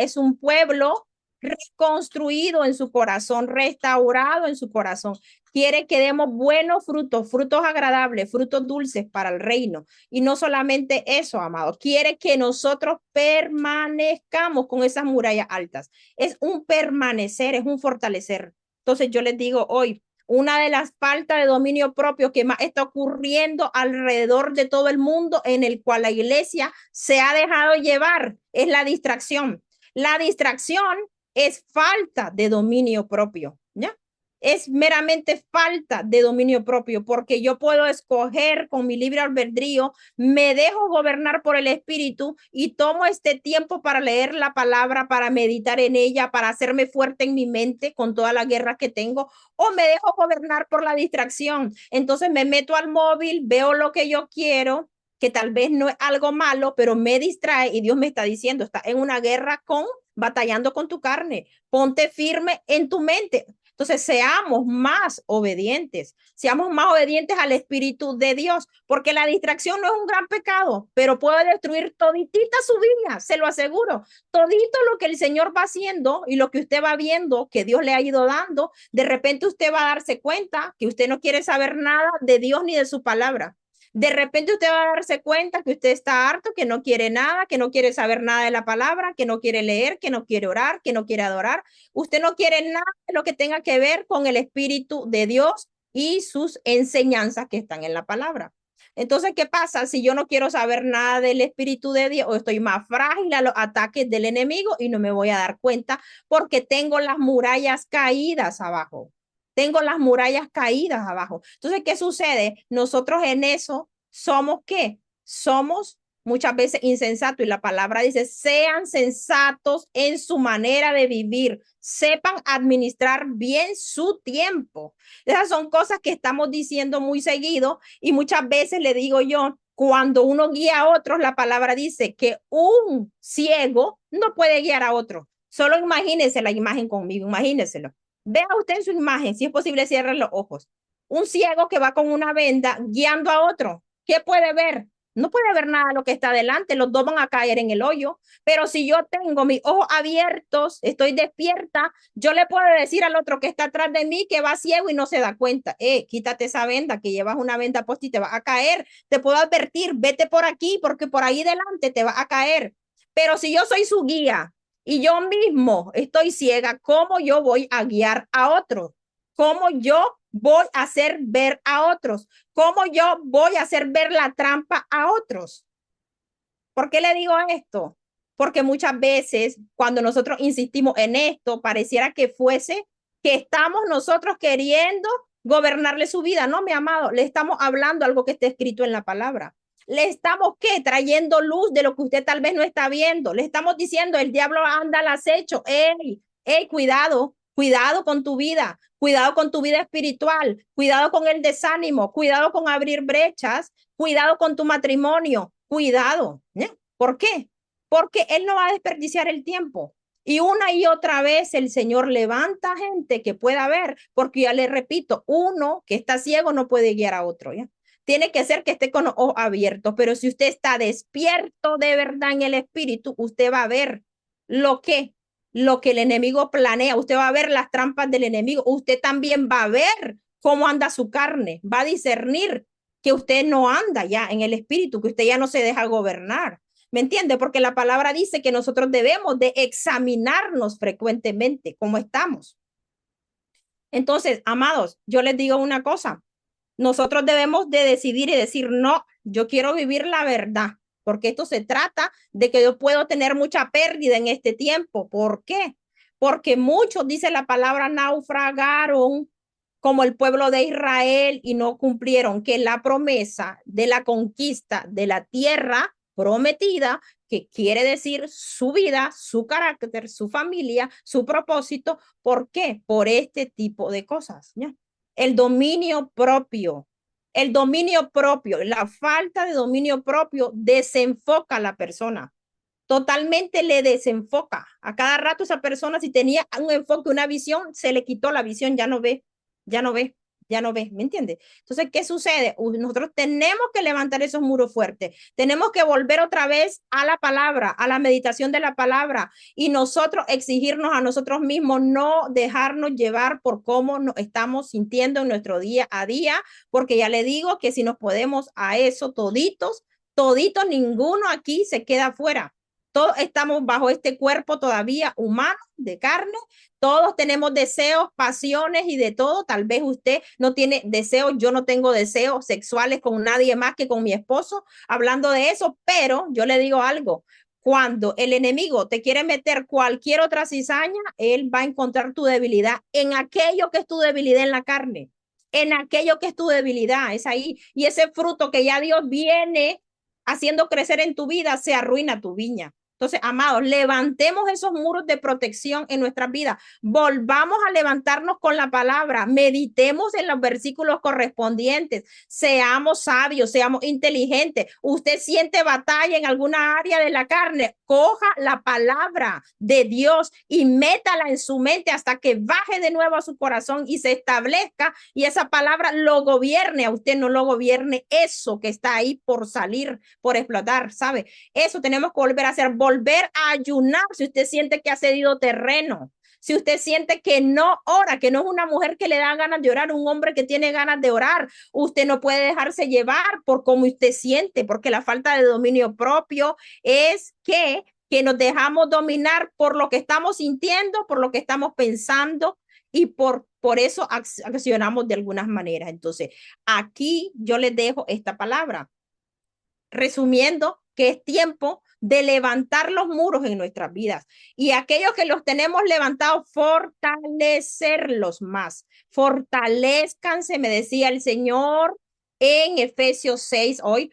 es un pueblo reconstruido en su corazón, restaurado en su corazón. Quiere que demos buenos frutos, frutos agradables, frutos dulces para el reino. Y no solamente eso, amados, quiere que nosotros permanezcamos con esas murallas altas. Es un permanecer, es un fortalecer. Entonces yo les digo hoy, una de las faltas de dominio propio que más está ocurriendo alrededor de todo el mundo, en el cual la iglesia se ha dejado llevar, es la distracción. La distracción es falta de dominio propio, ¿ya? Es meramente falta de dominio propio, porque yo puedo escoger con mi libre albedrío, me dejo gobernar por el Espíritu y tomo este tiempo para leer la palabra, para meditar en ella, para hacerme fuerte en mi mente con toda la guerra que tengo, o me dejo gobernar por la distracción. Entonces me meto al móvil, veo lo que yo quiero, que tal vez no es algo malo, pero me distrae y Dios me está diciendo, está en una guerra batallando con tu carne, ponte firme en tu mente. Entonces, seamos más obedientes al Espíritu de Dios, porque la distracción no es un gran pecado, pero puede destruir toditita su vida, se lo aseguro. Todito lo que el Señor va haciendo y lo que usted va viendo, que Dios le ha ido dando, de repente usted va a darse cuenta que usted no quiere saber nada de Dios ni de su palabra. De repente usted va a darse cuenta que usted está harto, que no quiere nada, que no quiere saber nada de la palabra, que no quiere leer, que no quiere orar, que no quiere adorar. Usted no quiere nada de lo que tenga que ver con el Espíritu de Dios y sus enseñanzas que están en la palabra. Entonces, ¿qué pasa si yo no quiero saber nada del Espíritu de Dios o estoy más frágil a los ataques del enemigo y no me voy a dar cuenta porque tengo las murallas caídas abajo? Tengo las murallas caídas abajo. Entonces, ¿qué sucede? Nosotros en eso somos ¿qué? Somos muchas veces insensatos y la palabra dice, sean sensatos en su manera de vivir, sepan administrar bien su tiempo. Esas son cosas que estamos diciendo muy seguido y muchas veces le digo yo, cuando uno guía a otros, la palabra dice que un ciego no puede guiar a otro. Solo imagínense la imagen conmigo, imagínenselo. Vea usted en su imagen, si es posible, cierre los ojos. Un ciego que va con una venda guiando a otro. ¿Qué puede ver? No puede ver nada de lo que está adelante, los dos van a caer en el hoyo. Pero si yo tengo mis ojos abiertos, estoy despierta, yo le puedo decir al otro que está atrás de mí que va ciego y no se da cuenta. Quítate esa venda, que llevas una venda puesta y te va a caer. Te puedo advertir, vete por aquí porque por ahí delante te va a caer. Pero si yo soy su guía y yo mismo estoy ciega, ¿cómo yo voy a guiar a otros? ¿Cómo yo voy a hacer ver a otros? ¿Cómo yo voy a hacer ver la trampa a otros? ¿Por qué le digo esto? Porque muchas veces cuando nosotros insistimos en esto, pareciera que fuese que estamos nosotros queriendo gobernarle su vida. No, mi amado, le estamos hablando algo que está escrito en la palabra. Le estamos, ¿qué? Trayendo luz de lo que usted tal vez no está viendo. Le estamos diciendo, el diablo anda al acecho. ¡Ey, cuidado! Cuidado con tu vida, cuidado con tu vida espiritual, cuidado con el desánimo, cuidado con abrir brechas, cuidado con tu matrimonio, cuidado. ¿Eh? ¿Por qué? porque Él no va a desperdiciar el tiempo. Y una y otra vez el Señor levanta gente que pueda ver, porque ya le repito, uno que está ciego no puede guiar a otro, ¿ya? Tiene que ser que esté con los ojos abiertos, pero si usted está despierto de verdad en el espíritu, usted va a ver lo que el enemigo planea, usted va a ver las trampas del enemigo, usted también va a ver cómo anda su carne, va a discernir que usted no anda ya en el espíritu, que usted ya no se deja gobernar. ¿Me entiende? Porque la palabra dice que nosotros debemos de examinarnos frecuentemente cómo estamos. Entonces, amados, yo les digo una cosa, nosotros debemos de decidir y decir, no, yo quiero vivir la verdad, porque esto se trata de que yo puedo tener mucha pérdida en este tiempo. ¿Por qué? Porque muchos, dice la palabra, naufragaron como el pueblo de Israel y no cumplieron que la promesa de la conquista de la tierra prometida, que quiere decir su vida, su carácter, su familia, su propósito. ¿Por qué? Por este tipo de cosas, ¿ya? El dominio propio. El dominio propio, la falta de dominio propio desenfoca a la persona. Totalmente le desenfoca. A cada rato esa persona, si tenía un enfoque, una visión, se le quitó la visión, ya no ve, ya no ve, ya no ve, ¿me entiendes? Entonces, ¿qué sucede? Nosotros tenemos que levantar esos muros fuertes, tenemos que volver otra vez a la palabra, a la meditación de la palabra, y nosotros exigirnos a nosotros mismos, no dejarnos llevar por cómo nos estamos sintiendo en nuestro día a día, porque ya le digo que si nos podemos a eso toditos, ninguno aquí se queda fuera. Todos estamos bajo este cuerpo todavía humano, de carne. Todos tenemos deseos, pasiones y de todo. Tal vez usted no tiene deseos, yo no tengo deseos sexuales con nadie más que con mi esposo, hablando de eso, pero yo le digo algo. Cuando el enemigo te quiere meter cualquier otra cizaña, él va a encontrar tu debilidad en aquello que es tu debilidad en la carne, en aquello que es tu debilidad, es ahí. Y ese fruto que ya Dios viene haciendo crecer en tu vida, se arruina tu viña. Entonces, amados, levantemos esos muros de protección en nuestras vidas. Volvamos a levantarnos con la palabra. Meditemos en los versículos correspondientes. Seamos sabios, seamos inteligentes. Usted siente batalla en alguna área de la carne. Coja la palabra de Dios y métala en su mente hasta que baje de nuevo a su corazón y se establezca y esa palabra lo gobierne. A usted no lo gobierne eso que está ahí por salir, por explotar, ¿sabe? Eso tenemos que volver a hacer, volver a ayunar si usted siente que ha cedido terreno, si usted siente que no ora, que no es una mujer que le da ganas de orar, un hombre que tiene ganas de orar, usted no puede dejarse llevar por cómo usted siente, porque la falta de dominio propio es que nos dejamos dominar por lo que estamos sintiendo, por lo que estamos pensando y por eso accionamos de algunas maneras. Entonces, aquí yo les dejo esta palabra. Resumiendo, que es tiempo de levantar los muros en nuestras vidas y aquellos que los tenemos levantados, fortalecerlos más. Fortalezcanse, me decía el Señor en Efesios 6 hoy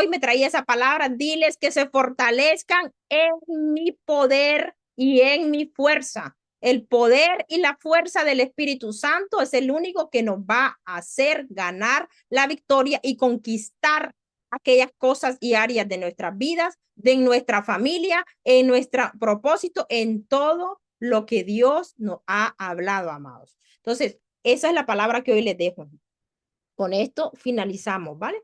me traía esa palabra, diles que se fortalezcan en mi poder y en mi fuerza. El poder y la fuerza del Espíritu Santo es el único que nos va a hacer ganar la victoria y conquistar aquellas cosas y áreas de nuestras vidas, de nuestra familia, en nuestro propósito, en todo lo que Dios nos ha hablado, amados. Entonces, esa es la palabra que hoy les dejo. Con esto finalizamos, ¿vale?